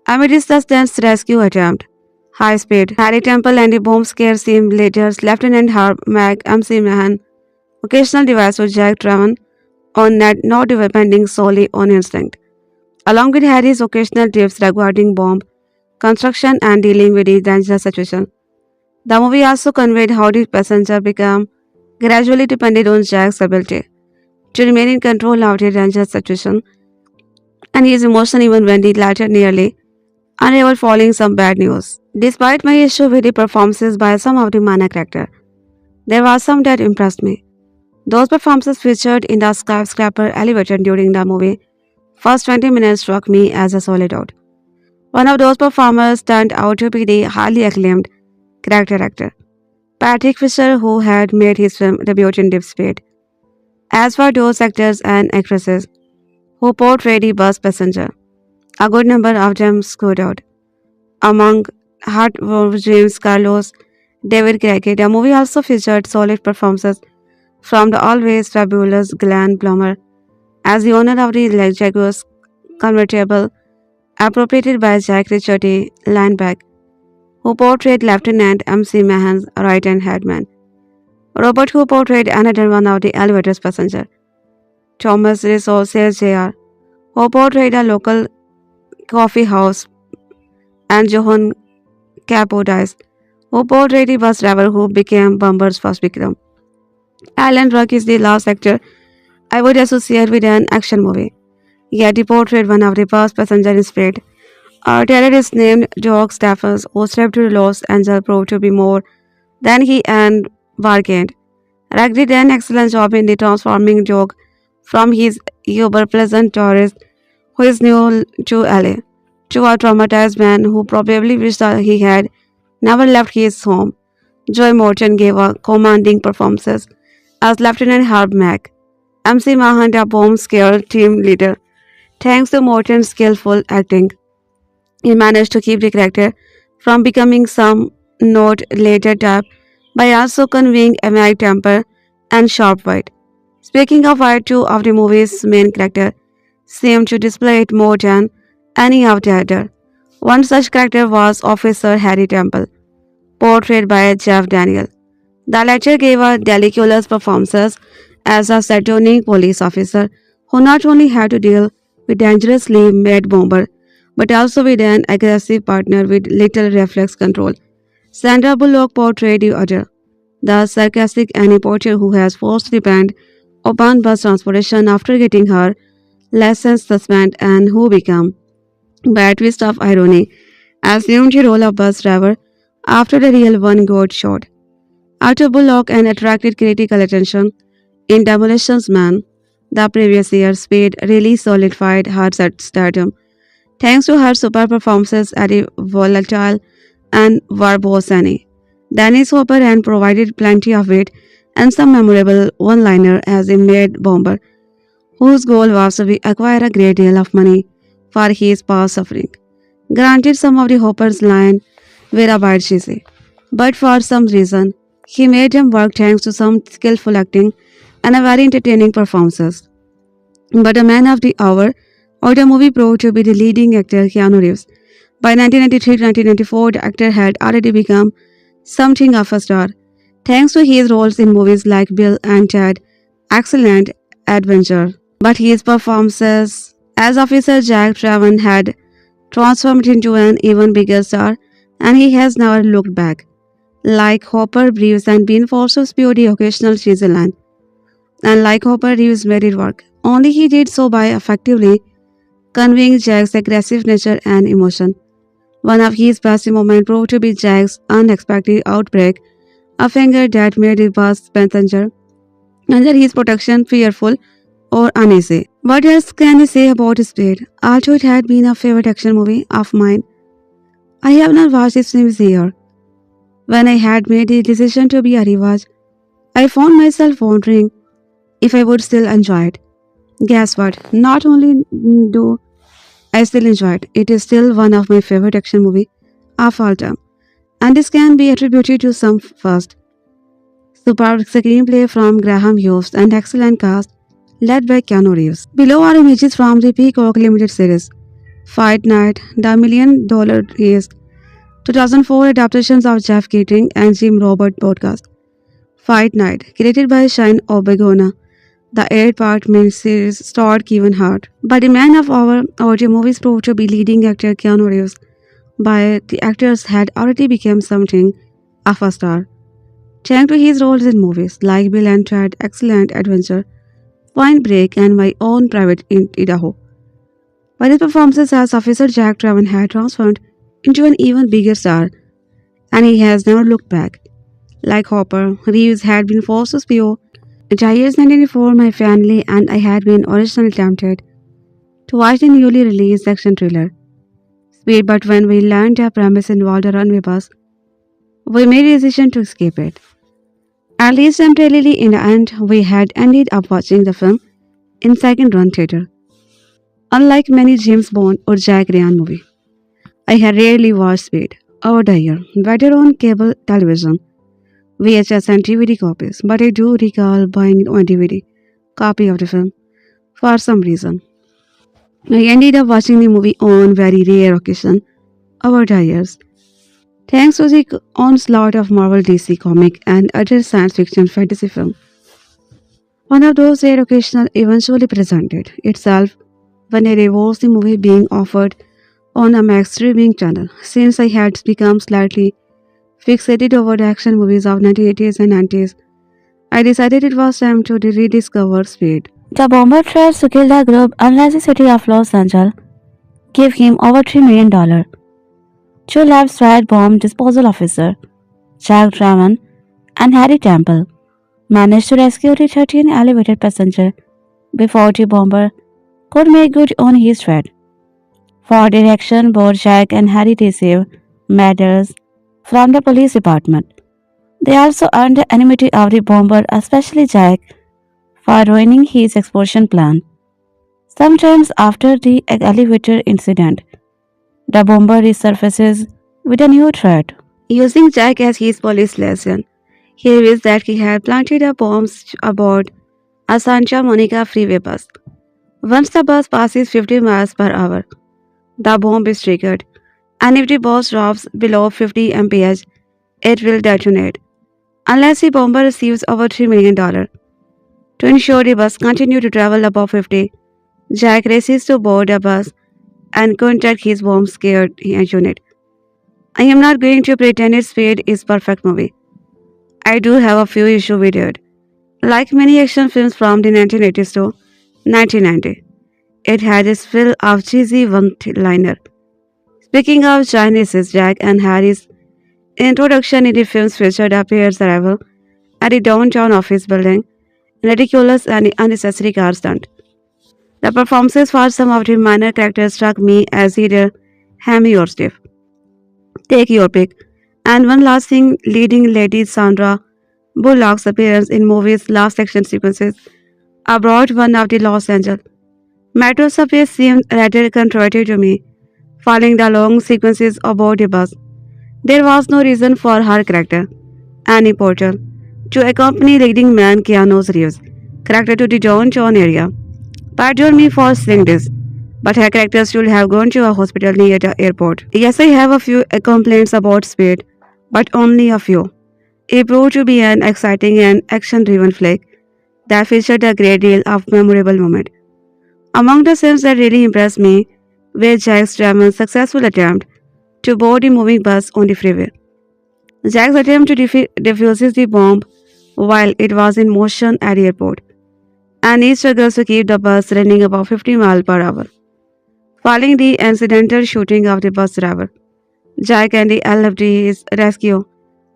Amidst the tense rescue attempt, high speed, Harry Temple and the bomb scare scene later, Lieutenant Herb Mac MC Mahan, occasional device with Jack Traven on net, not depending solely on instinct, along with Harry's occasional tips regarding bomb construction and dealing with the dangerous situation. The movie also conveyed how the passenger became gradually dependent on Jack's ability to remain in control of the dangerous situation and his emotion even when the latter nearly unable following some bad news. Despite my issue with the performances by some of the minor characters, there was some that impressed me. Those performances featured in the skyscraper elevator during the movie first 20 minutes struck me as a solid out. One of those performers turned out to be the highly acclaimed character actor, Patrick Fisher, who had made his film debut in Deep Speed. As for those actors and actresses who portrayed the bus passenger, a good number of them stood out. Among Hart James Carlos, David Craigie, the movie also featured solid performances from the always fabulous Glenn Plummer as the owner of the Jaguar's convertible, appropriated by Jack Reacher Lineback, who portrayed Lieutenant MC Mahan's right-hand man. Robert, who portrayed another one of the elevator's passenger. Thomas Rizzo says Jr., who portrayed a local coffee house, and Johan Capodice, who portrayed the bus driver who became Bumper's first victim. Alan Ruck is the last actor I would associate with an action movie. Yet he portrayed one of the bus passengers in Speed. Our terrorist named George Staffers, who slept to Los Angeles, proved to be more than he and bargained. Ruck did an excellent job in the transforming George from his uber-pleasant tourist who is new to LA to a traumatized man who probably wished that he had never left his home. Joy Morton gave a commanding performance as Lieutenant Herb Mack, MC Mahan, the bomb scare team leader. Thanks to Morton's skillful acting, he managed to keep the character from becoming some note later tap by also conveying a mild temper and sharp wit. Speaking of wit, two of the movie's main characters seemed to display it more than any of the other. One such character was Officer Harry Temple, portrayed by Jeff Daniel. The latter gave a ridiculous performance as a sardonic police officer who not only had to deal with dangerously mad bomber but also with an aggressive partner with little reflex control. Sandra Bullock portrayed the other, the sarcastic Annie Porter who has forced to depend upon bus transportation after getting her license suspended and who became, by a twist of irony, assumed the role of bus driver after the real one got shot. After Bullock and attracted critical attention in Demolitions Man, the previous year, Speed really solidified her stardom thanks to her super performances at a volatile and verbose Annie. Dennis Hopper and provided plenty of wit and some memorable one-liner as a mad bomber whose goal was to acquire a great deal of money for his past suffering. Granted, some of the Hopper's lines were a bit cheesy, but for some reason, he made them work thanks to some skillful acting and a very entertaining performances. But a man of the hour, or the movie proved to be the leading actor Keanu Reeves. By 1993-1994, the actor had already become something of a star, thanks to his roles in movies like Bill and Ted, Excellent Adventure. But his performances as Officer Jack Traven had transformed into an even bigger star, and he has never looked back. Like Hopper, Reeves and been forced to spew the occasional cheesy line. And like Hopper, Reeves made it work. Only he did so by effectively conveying Jack's aggressive nature and emotion. One of his best moments proved to be Jack's unexpected outbreak of anger that made the bus passenger under his protection fearful or uneasy. What else can I say about Speed? Although it had been a favorite action movie of mine, I have not watched it since a year. When I had made the decision to be a rewatch, I found myself wondering if I would still enjoy it. Guess what? Not only do I still enjoy it, it is still one of my favorite action movies of all time. and this can be attributed to some first superb screenplay from Graham Hughes and excellent cast led by Keanu Reeves. Below are images from the Peacock Limited series Fight Night, The $1 Million Heist, 2004 adaptations of Jeff Keating and Jim Robert podcast. Fight Night, created by Shine Obegona, the 8-part miniseries starred Kevin Hart. But the man of our audio movies proved to be leading actor Keanu Reeves, but the actors had already become something of a star. Thanks to his roles in movies like Bill and Ted, Excellent Adventure, Point Break, and My Own Private in Idaho. But his performances as Officer Jack Traven had transformed into an even bigger star, and he has never looked back. Like Hopper, Reeves had been forced to spew Jair's 1994, my family and I had been originally tempted to watch the newly released action thriller Speed, but when we learned the premise involved a runway bus, we made a decision to escape it. At least temporarily, in the end, we had ended up watching the film in second run theater. Unlike many James Bond or Jack Ryan movie, I had rarely watched Speed over the year, whether on cable television, VHS and DVD copies, but I do recall buying a DVD copy of the film for some reason. I ended up watching the movie on very rare occasion over the years, thanks to the onslaught of Marvel DC comic and other science fiction fantasy film. One of those rare occasions eventually presented itself when I rewatched the movie being offered on a Max streaming channel. Since I had become slightly fixated over the action movies of 1980s and 90s, I decided it was time to rediscover Speed. The bomber tries to kill the group unless the city of Los Angeles gave him over $3 million. Two left stride bomb disposal officer, Jack Traven and Harry Temple, managed to rescue the 13 elevated passenger before the bomber could make good on his threat. For their action, both Jack and Harry received medals from the police department. They also earned the enmity of the bomber, especially Jack, for ruining his explosion plan. Sometimes after the elevator incident, the bomber resurfaces with a new threat. Using Jack as his police liaison, he reveals that he had planted a bomb aboard a Santa Monica freeway bus. Once the bus passes 50 miles per hour, the bomb is triggered, and if the bus drops below 50 mph, it will detonate, unless the bomber receives over $3 million. To ensure the bus continue to travel above 50, Jack races to board the bus and contact his bomb scared unit. I am not going to pretend its Speed is perfect movie. I do have a few issues with it. Like many action films from the 1980s to 1990, it had its fill of cheesy one-liner. Speaking of Chinese, Jack and Harry's introduction in the films featured a pair's arrival at the downtown office building, ridiculous and unnecessary car stunt. The performances for some of the minor characters struck me as either hammy or stiff. Take your pick. And one last thing, leading lady Sandra Bullock's appearance in movies' last action sequences abroad one of the Los Angeles metro subways seemed rather controversial to me. Following the long sequences aboard the bus, there was no reason for her character, Annie Porter, to accompany leading man Keanu Reeves' character to the downtown area. Pardon me for saying this, but her character should have gone to a hospital near the airport. Yes, I have a few complaints about Speed, but only a few. It proved to be an exciting and action-driven flick that featured a great deal of memorable moments. Among the scenes that really impressed me were Jack Traven's successful attempt to board the moving bus on the freeway. Jack's attempt to defuse the bomb while it was in motion at the airport, and he struggles to keep the bus running above 50 miles per hour. Following the incidental shooting of the bus driver, Jack and the LFD's rescue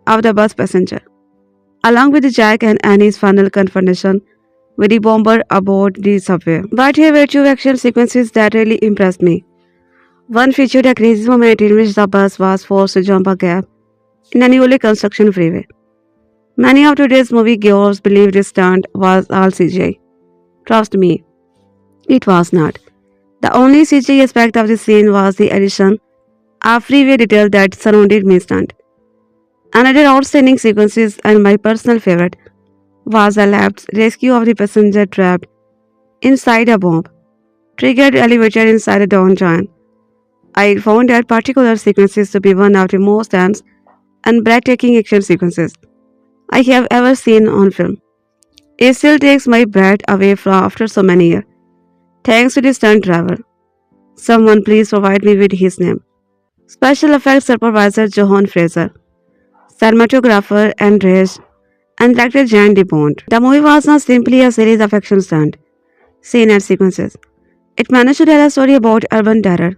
of the bus passenger, along with Jack and Annie's final confrontation with the bomber aboard the subway. But here were two action sequences that really impressed me. One featured a crazy moment in which the bus was forced to jump a gap in a newly construction freeway. Many of today's moviegoers believe this stunt was all CGI. Trust me, it was not. The only CGI aspect of the scene was the addition of freeway detail that surrounded me stunt. Another outstanding sequence is, and my personal favorite, was Alap's rescue of the passenger trapped inside a bomb triggered elevator inside a dungeon. I found that particular sequences to be one of the most tense and breathtaking action sequences I have ever seen on film. It still takes my breath away from after so many years. Thanks to the stunt driver. Someone please provide me with his name. Special effects supervisor Johan Fraser, cinematographer Andres, and director Jan de Bont. The movie was not simply a series of action stunts, scene and sequences. It managed to tell a story about urban terror,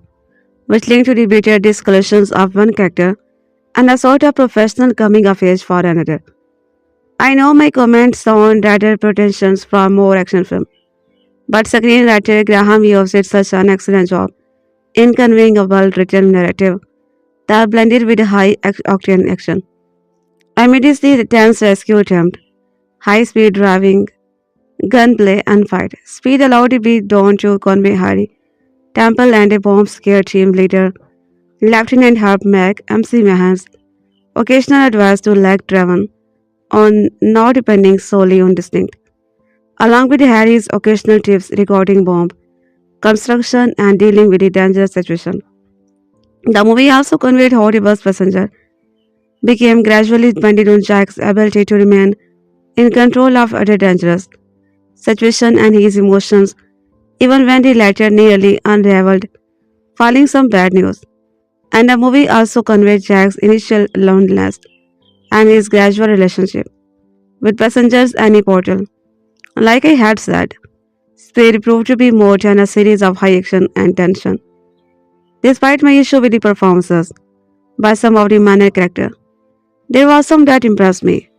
which linked to the bitter discolorations of one character and a sort of professional coming of age for another. I know my comments sound rather pretentious for more action film, but screenwriter Graham Yost did such an excellent job in conveying a well-written narrative that blended with high-octane action. Immediately, the tense rescue attempt, high-speed driving, gunplay, and fight. Speed allowed the beat Dawn to convey Harry, Temple, and a bomb scare team leader, Lieutenant Herb Mac, MC Mahon's occasional advice to Jack Traven on not depending solely on distinct, along with Harry's occasional tips regarding bomb construction and dealing with the dangerous situation. The movie also conveyed how the bus passenger became gradually dependent on Jack's ability to remain in control of other dangerous situation and his emotions, even when the latter nearly unraveled, following some bad news. And the movie also conveyed Jack's initial loneliness and his gradual relationship with passengers and a portal. Like I had said, Speed proved to be more than a series of high action and tension. Despite my issue with the performances by some of the minor characters, there was some that impressed me.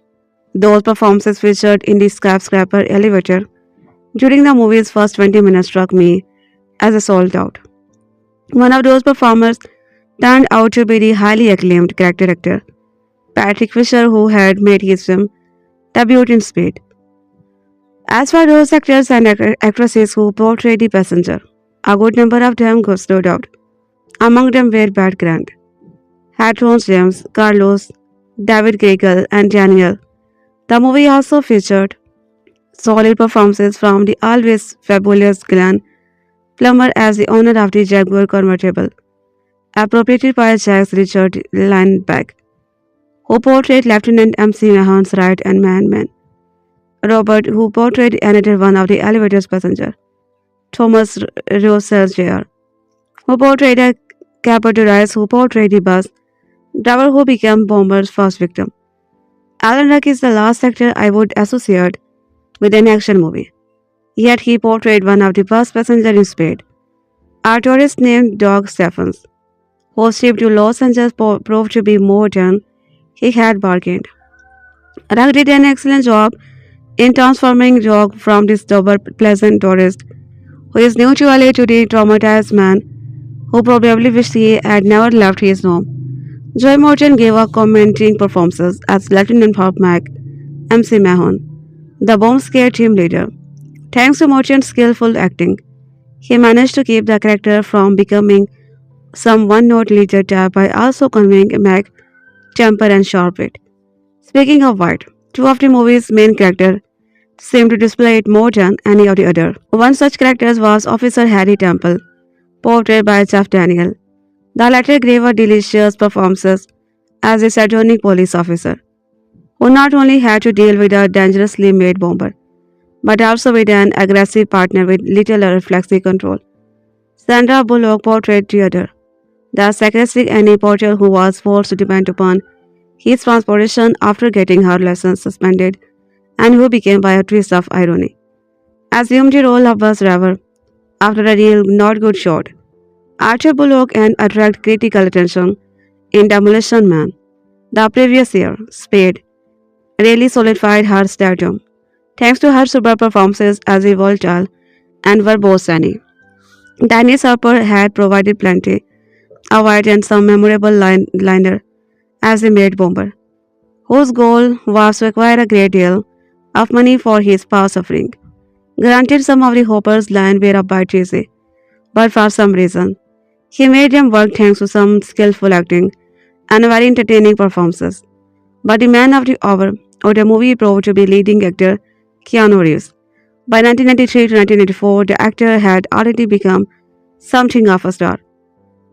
Those performances featured in the skyscraper elevator during the movie's first 20 minutes struck me as a sold out. One of those performers turned out to be the highly acclaimed character actor, Patrick Fisher, who had made his film debut in Speed. As for those actors and actresses who portrayed the passenger, a good number of them stood out. Among them were Bart Grant, Hatron James, Carlos, David Gagel, and Daniel. The movie also featured solid performances from the always fabulous Glenn Plummer as the owner of the Jaguar convertible, appropriated by Jack's Richard Lineback, who portrayed Lieutenant MC Mahon's right-hand man, Robert, who portrayed another one of the elevator's passengers, Thomas Russell Jr., who portrayed a Capodoris, who portrayed the bus driver who became Bomber's first victim. Alan Ruck is the last actor I would associate with an action movie, yet he portrayed one of the bus passengers in Speed. A tourist named Doug Stephens, whose trip to Los Angeles proved to be more than he had bargained. Ruck did an excellent job in transforming Doug from this sober, pleasant tourist who is new to LA to the traumatized man who probably wished he had never left his home. Joy Morton gave a commenting performances as Lieutenant Herb Mac, MC Mahon, the bomb scare team leader. Thanks to Morton's skillful acting, he managed to keep the character from becoming some one-note leader type by also conveying Mac temper and sharp wit. Speaking of wit, two of the movie's main characters seemed to display it more than any of the other. One such character was Officer Harry Temple, portrayed by Jeff Daniel. The latter gave a delicious performance as a sardonic police officer, who not only had to deal with a dangerously made bomber, but also with an aggressive partner with little reflexive control. Sandra Bullock portrayed the other, the sarcastic Annie Porter who was forced to depend upon his transportation after getting her license suspended and who became by a twist of irony, assumed the role of bus driver after a real not good shot. Arthur Bullock and attract critical attention in Demolition Man. The previous year, Spade really solidified her stardom, thanks to her superb performances as a volatile and verbose Annie. Dennis Harper had provided plenty of wit and some memorable liner as a maid bomber, whose goal was to acquire a great deal of money for his power suffering. Granted, some of the Hopper's lines were a bit cheesy, but for some reason, he made them work thanks to some skillful acting and very entertaining performances. But the man of the hour of the movie proved to be leading actor Keanu Reeves. By 1993 to 1994, the actor had already become something of a star,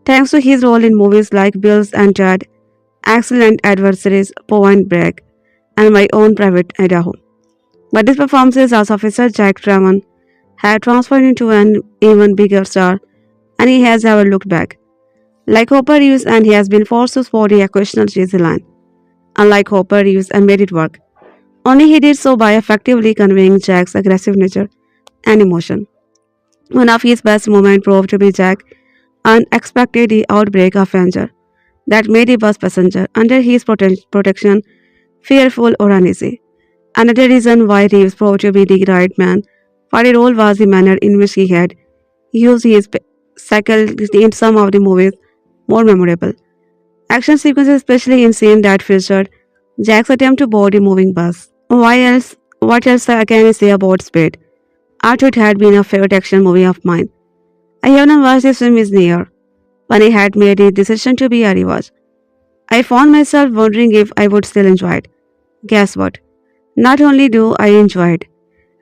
thanks to his role in movies like Bills and Ted, Excellent Adversaries, Point Break, and My Own Private Idaho. But his performances as Officer Jack Traven had transformed into an even bigger star, and he has never looked back. Like Hopper Reeves, and he has been forced to sport the occasional cheesy line. Unlike Hopper Reeves, and made it work. Only he did so by effectively conveying Jack's aggressive nature and emotion. One of his best moments proved to be Jack's unexpected outbreak of anger that made the bus passenger under his protection fearful or uneasy. Another reason why Reeves proved to be the right man for the role was the manner in which he had used his cycle in some of the movies more memorable. Action sequences, especially in scenes that featured Jack's attempt to board a moving bus. Why else? What else can I say about Speed? Outwit had been a favorite action movie of mine. I have not watched this film in a year. When I had made a decision to be a rewatch, I found myself wondering if I would still enjoy it. Guess what? Not only do I enjoy it,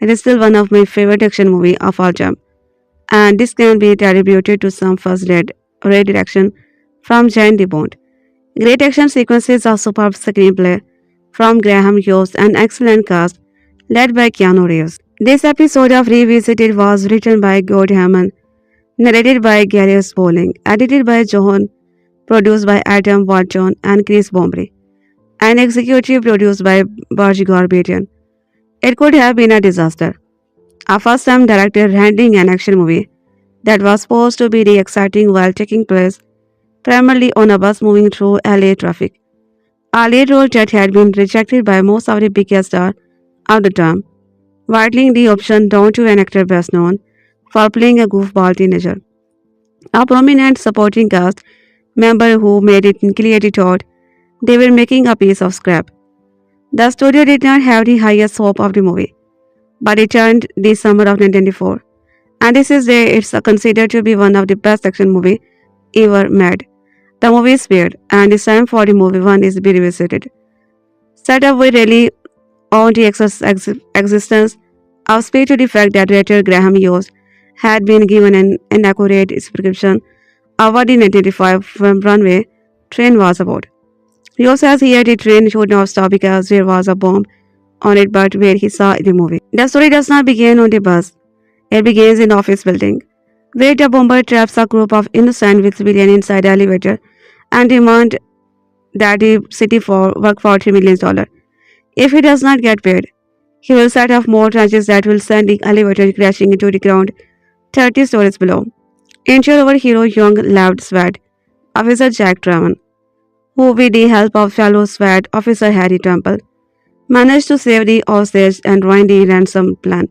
it is still one of my favorite action movies of all time. And this can be attributed to some first-rate direction from Jan de Bont. Great action sequences of superb screenplay from Graham Hughes and excellent cast led by Keanu Reeves. This episode of Revisited was written by God Hammond, narrated by Gary Bowling, edited by John, produced by Adam Watson and Chris Bombry, and executive produced by Bargy Garbatian. It could have been a disaster. A first-time director handling an action movie that was supposed to be the exciting while taking place primarily on a bus moving through LA traffic. A lead role that had been rejected by most of the biggest stars of the time, whittling the option down to an actor best known for playing a goofball teenager. A prominent supporting cast member who made it clearly thought they were making a piece of scrap. The studio did not have the highest hope of the movie, but it turned the summer of 1994, and this is where it's considered to be one of the best action movies ever made. The movie is weird, and it's time for the movie one is to be revisited. Set up with really on the existence of Speed to the fact that writer Graham Hughes had been given an inaccurate description of what the 1985 film runway train was about. Hughes says here the train should not stop because there was a bomb on it, but where he saw the movie. The story does not begin on the bus. It begins in an office building, where the bomber traps a group of innocent with civilians inside the elevator and demand that the city for work for $3 million. If he does not get paid, he will set off more charges that will send the elevator crashing into the ground 30 stories below. Ensure our hero young loved SWAT officer Jack Traven, who with the help of fellow SWAT officer Harry Temple, managed to save the hostage and ruin the ransom plan.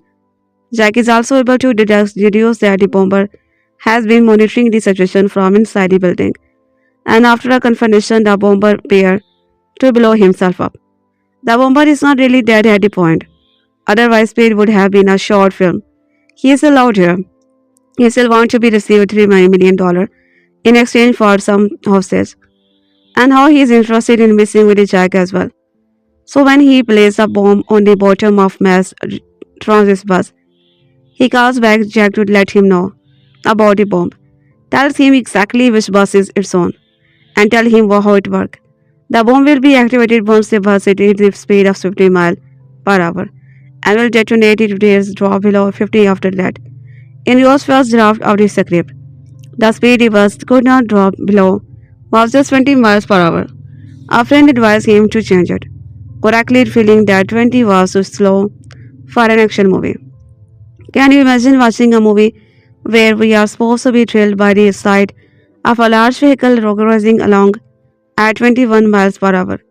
Jack is also able to deduce that the bomber has been monitoring the situation from inside the building, and after a confrontation, the bomber appears to blow himself up. The bomber is not really dead at the point, otherwise Speed would have been a short film. He is allowed here. He still wants to be received $3 million in exchange for some hostage, and how he is interested in messing with the Jack as well. So when he places a bomb on the bottom of mass transit bus, he calls back Jack to let him know about the bomb, tells him exactly which bus is it's on, and tell him how it works. The bomb will be activated once the bus hits the speed of 50 miles per hour and will detonate if there is drop below 50 after that. In Yo's first draft of the script, the speed the bus could not drop below was just 20 miles per hour. A friend advised him to change it, correctly feeling that 20 was too slow for an action movie. Can you imagine watching a movie where we are supposed to be thrilled by the sight of a large vehicle racing along at 21 miles per hour?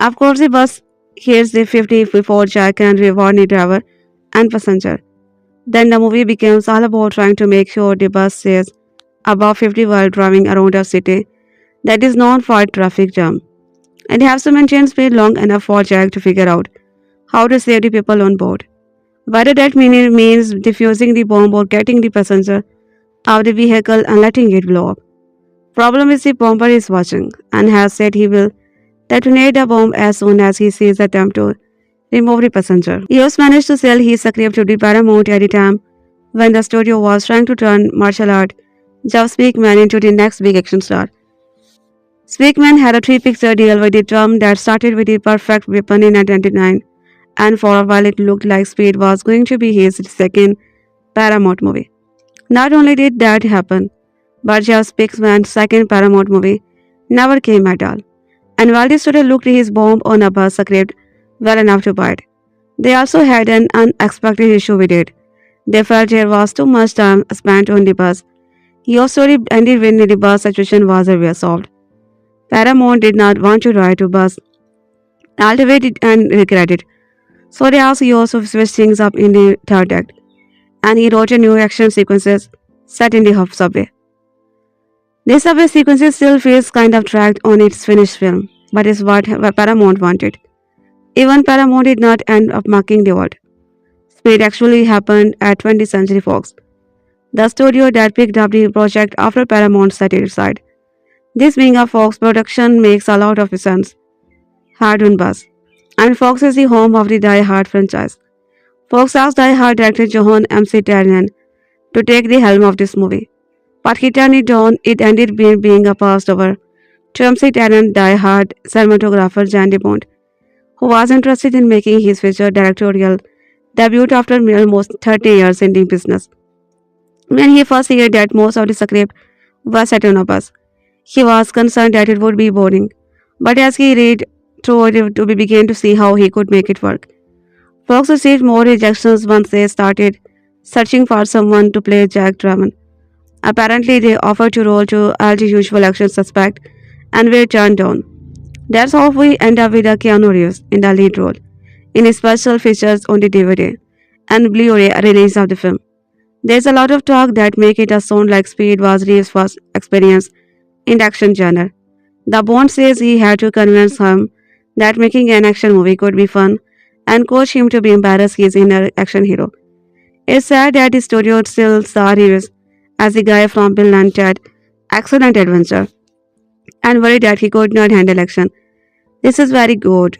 Of course, the bus hits the 50 before Jack can reward the driver and passenger. Then the movie becomes all about trying to make sure the bus stays above 50 while driving around a city that is known for its traffic jam. And has to maintain speed long enough for Jack to figure out how to save the people on board. Whether that means defusing the bomb or getting the passenger out of the vehicle and letting it blow up. Problem is the bomber is watching and has said he will detonate the bomb as soon as he sees the attempt to remove the passenger. He also managed to sell his script to the Paramount at the time when the studio was trying to turn martial art Jeff Speakman into the next big action star. Speakman had a three-picture deal with the drum that started with the perfect weapon in 1999, and for a while it looked like Speed was going to be his second Paramount movie. Not only did that happen, but Jeff Speakman's second Paramount movie never came at all. And while the studio looked his bomb on a bus script well enough to buy it, they also had an unexpected issue with it. They felt there was too much time spent on the bus. Your story ended when the bus situation was resolved. Paramount did not want to write to bus, altered it and regret it. So they asked Yos to switch things up in the third act, and he wrote a new action sequences set in the hub subway. This subway sequences still feels kind of dragged on its finished film, but is what Paramount wanted. Even Paramount did not end up marking the word. Speed actually happened at 20th Century Fox, the studio that picked up the project after Paramount set it aside. This being a Fox production makes a lot of sense. Hard on Buzz. And Fox is the home of the Die Hard franchise. Fox asked Die Hard director Johan M.C. Ternan to take the helm of this movie. But he turned it down. It ended being a passed over to MC Terran Die Hard cinematographer Jan de Bont, who was interested in making his feature directorial debut after almost 30 years in the business. When he first heard that most of the script was set on a bus, he was concerned that it would be boring. But as he read through it, we began to see how he could make it work. Fox received more rejections once they started searching for someone to play Jack Traven. Apparently, they offered to role to all the usual action suspect and were turned down. That's how we end up with a Keanu Reeves in the lead role, in his special features on the DVD and Blu-ray release of the film. There's a lot of talk that make it sound like Speed was Reeves' first experience in the action genre. The Bond says he had to convince him that making an action movie could be fun and coach him to be embarrassed his inner action hero. It's sad that the studio still saw Reeves as the guy from Bill and Ted, Excellent Adventure, and worried that he could not handle action. This is very good,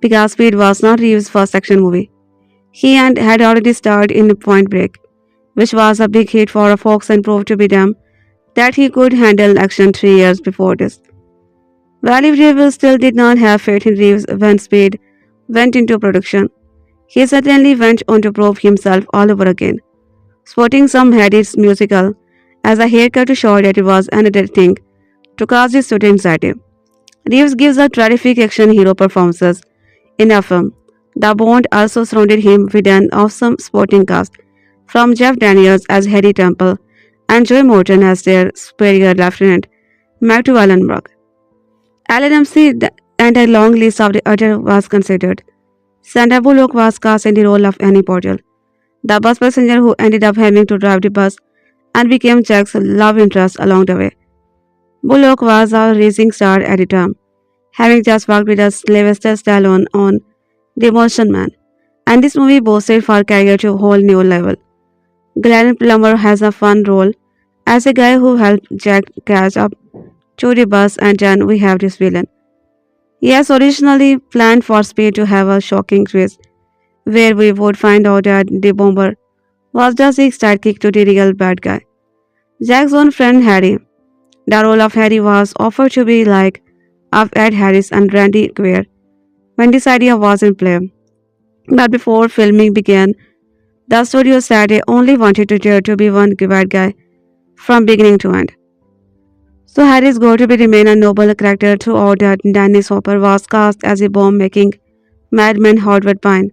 because Speed was not Reeves' first action movie. He and had already starred in Point Break, which was a big hit for Fox and proved to be them that he could handle action 3 years before this. While Reeves still did not have faith in Reeves when Speed went into production, he certainly went on to prove himself all over again. Sporting some Haddis musical as a haircut to show that it was another thing to cause his student anxiety. Reeves gives a terrific action hero performances in the film. The Bond also surrounded him with an awesome sporting cast, from Jeff Daniels as Harry Temple and Joy Morton as their superior lieutenant, Matthew Wallenberg. LNMC and a long list of the other was considered. Sandra Bullock was cast in the role of Annie Portal, the bus passenger who ended up having to drive the bus and became Jack's love interest along the way. Bullock was a rising star at the time, having just worked with Sylvester Stallone on Demolition Man, and this movie boosted her career to a whole new level. Glenn Plummer has a fun role as a guy who helped Jack catch up to the bus, and then we have this villain. He has originally planned for Speed to have a shocking twist, where we would find out that the bomber was just a sidekick to the real bad guy, Jack's own friend Harry. The role of Harry was offered to be like of Ed Harris and Randy Quaid when this idea was in play. But before filming began, the studio said they only wanted to dare to be one bad guy from beginning to end. So Harry's going to be remain a noble character throughout that. Dennis Hopper was cast as a bomb-making madman Howard Payne.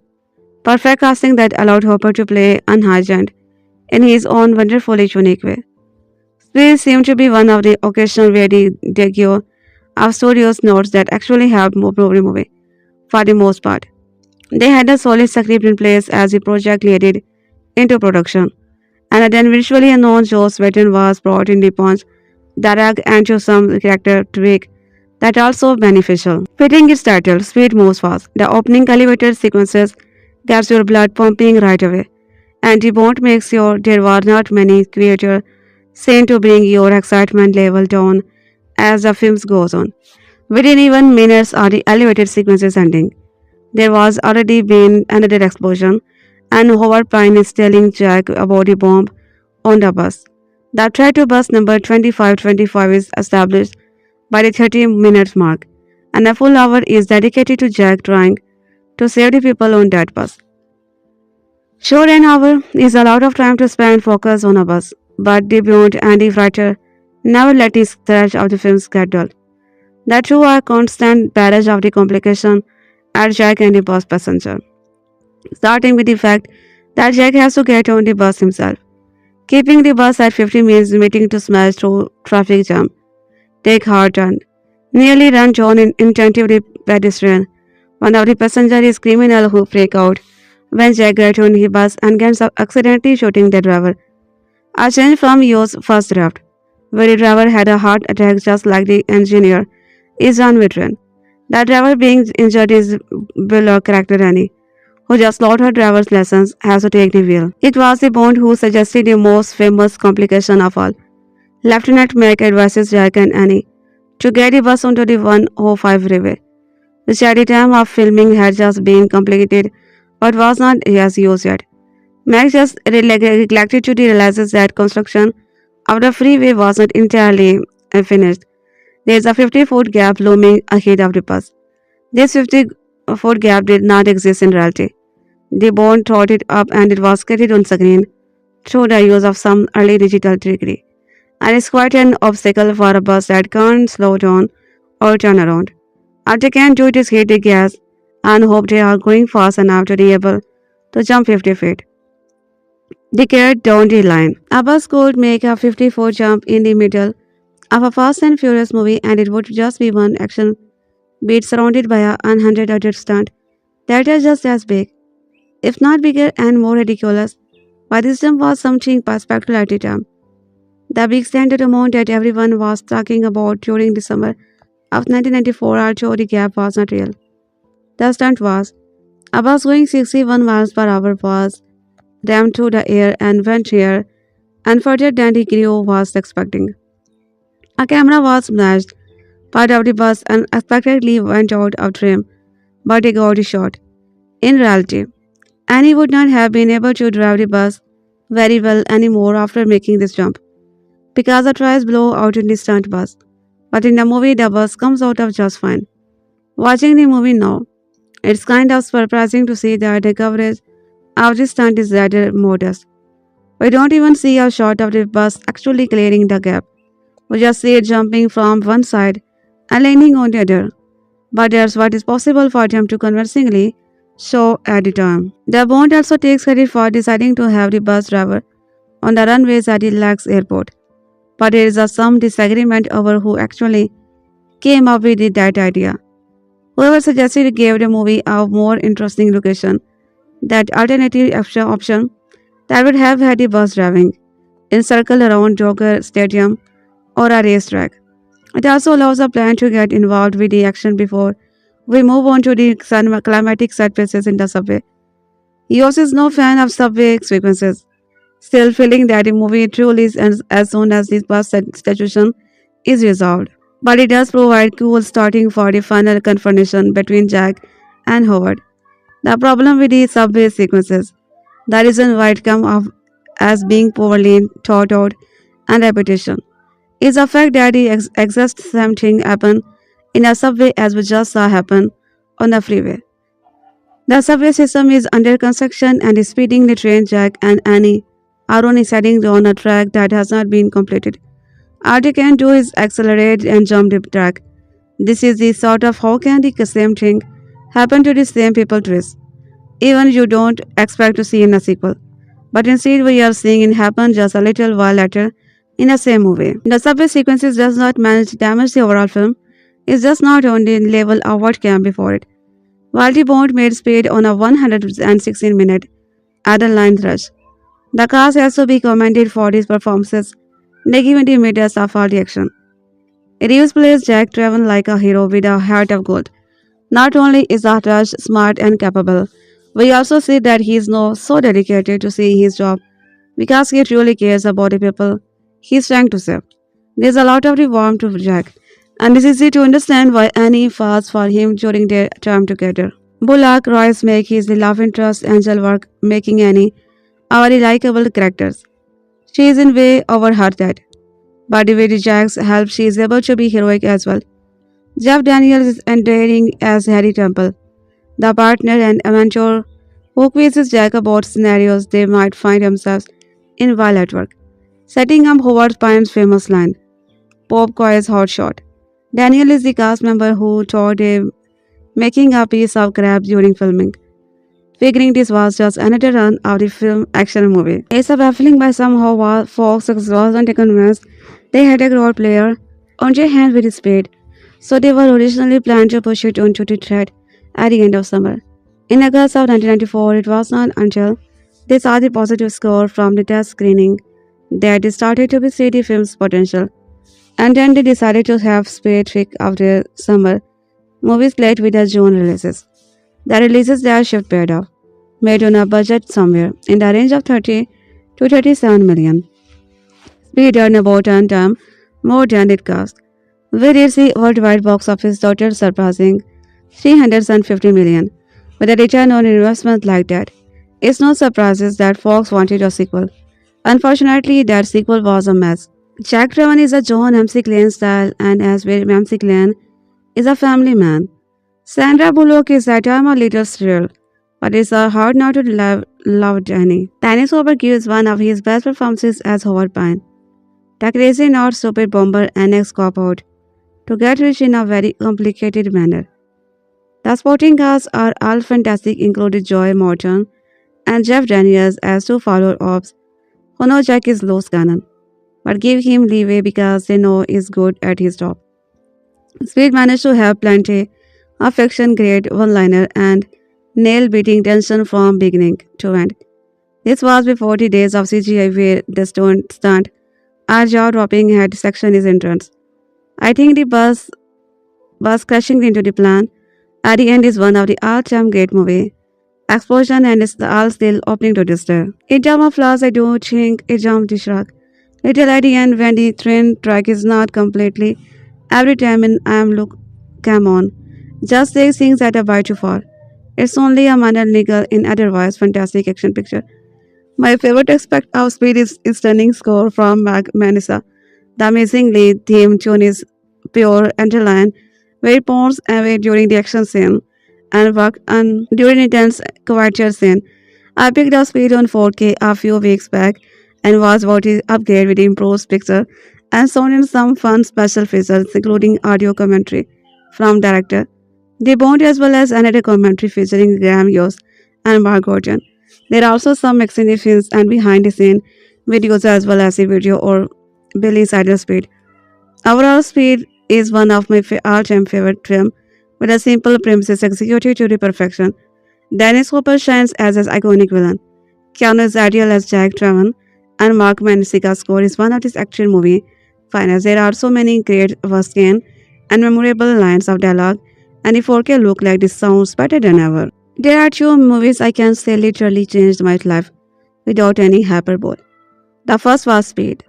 Perfect casting that allowed Hopper to play unhinged in his own wonderfully unique way. Speed seemed to be one of the occasional very degio of studios notes that actually helped move the movie, for the most part. They had a solid script in place as the project leaded into production, and then visually unknown Joss Whedon was brought in the punch, direct and to some character tweak that also beneficial. Fitting its title, Speed moves fast. The opening elevator sequences gets your blood pumping right away, and the Bond makes sure there were not many creatures seen to bring your excitement level down as the film goes on. Within even minutes of the elevated sequences ending, there was already been another explosion, and Howard Payne is telling Jack about the bomb on the bus. The threat to bus number 2525 is established by the 30 minutes mark, and a full hour is dedicated to Jack trying to save the people on that bus. Sure, an hour is a lot of time to spend focus on a bus, but De Bont and the writer never let this stretch of the films get dull. The two are constant barrage of the complication at Jack and the bus passenger, starting with the fact that Jack has to get on the bus himself. Keeping the bus at 50 means meeting to smash through traffic jam, take hard turn, nearly run John in inattentively pedestrian. One of the passengers is criminal who break out when Jack gets on the bus and ends up accidentally shooting the driver. A change from Yo's first draft, where the driver had a heart attack just like the engineer, is unwritten. The driver being injured is Bullock character Annie, who just lost her driver's lessons, has to take the wheel. It was the Bond who suggested the most famous complication of all. Lieutenant Mac advises Jack and Annie to get the bus onto the 105 freeway, which at the time of filming had just been completed but was not as used yet. Mac just neglected to realize that construction of the freeway was not entirely finished. There is a 50-foot gap looming ahead of the bus. This 50-foot gap did not exist in reality. The Bond thought it up and it was created on screen through the use of some early digital trickery. And it's quite an obstacle for a bus that can't slow down or turn around. All they can do is hit the gas and hope they are going fast enough to be able to jump 50 feet. They get down the line. A bus could make a 50-foot jump in the middle of a Fast and Furious movie and it would just be one action beat surrounded by a 100 other stunt that are just as big, if not bigger and more ridiculous. But this jump was something spectacular at the time. The big standard amount that everyone was talking about during the summer of 1994 although the gap was not real. The stunt was a bus going 61 miles per hour was rammed through the air and went here and further than the crew was expecting. A camera was smashed part of the bus and unexpectedly went out of frame, but they got the shot. In reality, Annie would not have been able to drive the bus very well anymore after making this jump, because the tires blow out in the stunt bus. But in the movie, the bus comes out of just fine. Watching the movie now, it's kind of surprising to see that the coverage of this stunt is rather modest. We don't even see a shot of the bus actually clearing the gap. We just see it jumping from one side and landing on the other. But that's what is possible for them to convincingly show at the time. The Bond also takes credit for deciding to have the bus driver on the runways at the Lax airport. But there is some disagreement over who actually came up with that idea. Whoever suggested it gave the movie a more interesting location, that alternative option that would have had the bus driving in circle around Joker Stadium or a racetrack. It also allows the plan to get involved with the action before we move on to the climatic set pieces in the subway. He also is no fan of subway sequences, still feeling that the movie truly ends as soon as this bus situation is resolved. But it does provide cool starting for the final confrontation between Jack and Howard. The problem with the subway sequences, the reason why it comes off as being poorly thought out and repetition, is the fact that the exact same thing happen in a subway as we just saw happen on the freeway. The subway system is under construction and is speeding the train. Jack and Annie are only setting on a track that has not been completed. All they can do is accelerate and jump the track. This is the sort of how can the same thing happen to the same people twist, even you don't expect to see in a sequel. But instead we are seeing it happen just a little while later in the same movie. The subway sequences does not manage to damage the overall film. It's just not on the level of what came before it. While the Bond made speed on a 116-minute adrenaline rush, the cast has to be commended for his performances. They give in the midst of all the action. Reeves plays Jack Traven like a hero with a heart of gold. Not only is Rush smart and capable, we also see that he is now so dedicated to see his job because he truly cares about the people he's trying to save. There's a lot of the warmth to Jack, and it's easy to understand why Annie falls for him during their time together. Bullock, Royce make his love interest Angel work, making Annie a very likable characters. She is in way over her dad, but with Jack's help, she is able to be heroic as well. Jeff Daniels is endearing as Harry Temple, the partner and mentor who quizzes Jack about scenarios they might find themselves in while at work, setting up Howard Payne's famous line, Pop Quiz Hot Shot. Daniel is the cast member who taught him making a piece of crab during filming, figuring this was just another run of the film action movie. It's a baffling by somehow Fox wasn't convinced they had a role player on their hand with Speed, so they were originally planned to push it onto the thread at the end of summer. In August of 1994, it was not until they saw the positive score from the test screening that they started to see the film's potential, and then they decided to have Speed trick after summer movies late with the June releases. The releases that shift paid off, made on a budget somewhere in the range of 30 to 37 million. Speed earned about 10 times more than it cost. We did see worldwide box office total surpassing 350 million. With a return on investment like that, it's no surprise that Fox wanted a sequel. Unfortunately, that sequel was a mess. Jack Traven is a John McClane style, and as with McClane is a family man. Sandra Bullock is at time a little surreal, but it's hard not to love Danny. Danny Sober gives one of his best performances as Howard Payne, the crazy not stupid bomber and ex-cop out to get rich in a very complicated manner. The supporting cast are all fantastic, including Joy Morton and Jeff Daniels as two follow-ups who know Jack is loose cannon, but give him leeway because they know he's good at his job. Speed managed to have plenty of action-grade one-liner and nail-beating tension from beginning to end. This was before the days of CGI where the stunt our jaw-dropping head section is intense. I think the bus crashing into the plane at the end is one of the all-time great movie. Explosion and it's all still opening to this day. In terms of flaws, I do think it jumped the shark. Little at the end when the train track is not completely every time in I am look come on. Just say things that are by too far. It's only a minor niggle in otherwise fantastic action picture. My favorite aspect of Speed is its stunning score from Manisa. The amazingly themed tune is pure underline, where it pours away during the action scene and work and during intense quieter scene. I picked up Speed on 4K a few weeks back and was about to upgrade with improved picture and sound and some fun special features including audio commentary from director De Bont as well as another commentary featuring Graham Yost and Mark Gordon. There are also some extended and behind the scene videos as well as a video or Billy Sider Speed. Overall, Speed is one of my all-time favorite film with a simple premises executed to the perfection. Dennis Hopper shines as his iconic villain. Keanu is ideal as Jack Traven, and Mark Mansica's score is one of this action movie finest. There are so many great first-scan and memorable lines of dialogue, and the 4K look like this sounds better than ever. There are two movies I can say literally changed my life without any hyperbole. The first was Speed.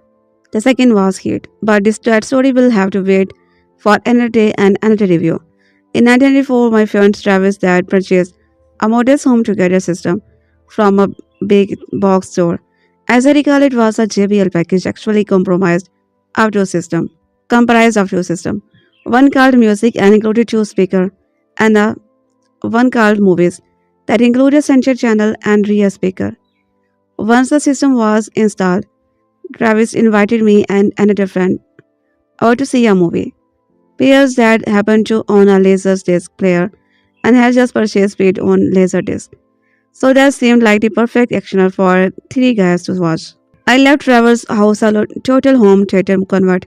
The second was Heat, but that story will have to wait for another day and another review. In 1994, my friend Travis dad purchased a modest home together system from a big box store. As I recall, it was a JBL package actually comprised of two systems. One called music and included two speakers, and one called movies that included center channel and rear speaker. Once the system was installed, Travis invited me and another friend over to see a movie. Pierre's dad happened to own a Laserdisc player and had just purchased it on Laserdisc. So that seemed like the perfect action for three guys to watch. I left Trevor's house a total home theater convert,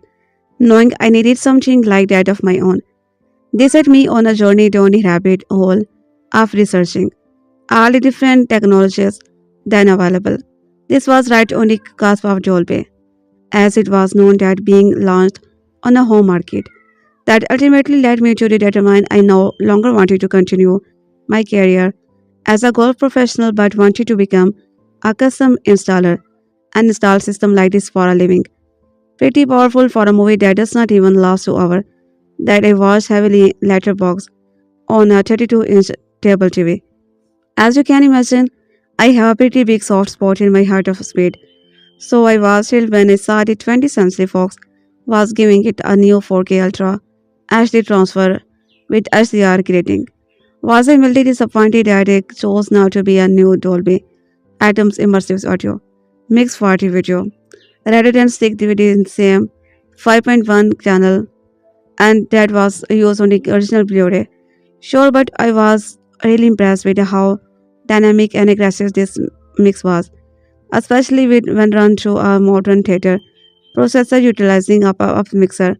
knowing I needed something like that of my own. They set me on a journey down the rabbit hole of researching all the different technologies then available. This was right on the cusp of Dolby, as it was known that being launched on a home market. That ultimately led me to determine I no longer wanted to continue my career as a golf professional but wanted to become a custom installer and install system like this for a living. Pretty powerful for a movie that does not even last 2 hours. that I watched heavily letterbox on a 32-inch table TV. As you can imagine, I have a pretty big soft spot in my heart of speed. So I was thrilled when I saw the 20th Century Fox was giving it a new 4K Ultra HD transfer with HDR grading. Was I mildly disappointed that it chose now to be a new Dolby Atoms immersive audio mixed party video rather than stick with the same 5.1 channel and that was used on the original Blu-ray. Sure, but I was really impressed with how dynamic and aggressive this mix was, especially when run through a modern theater processor utilizing a mixer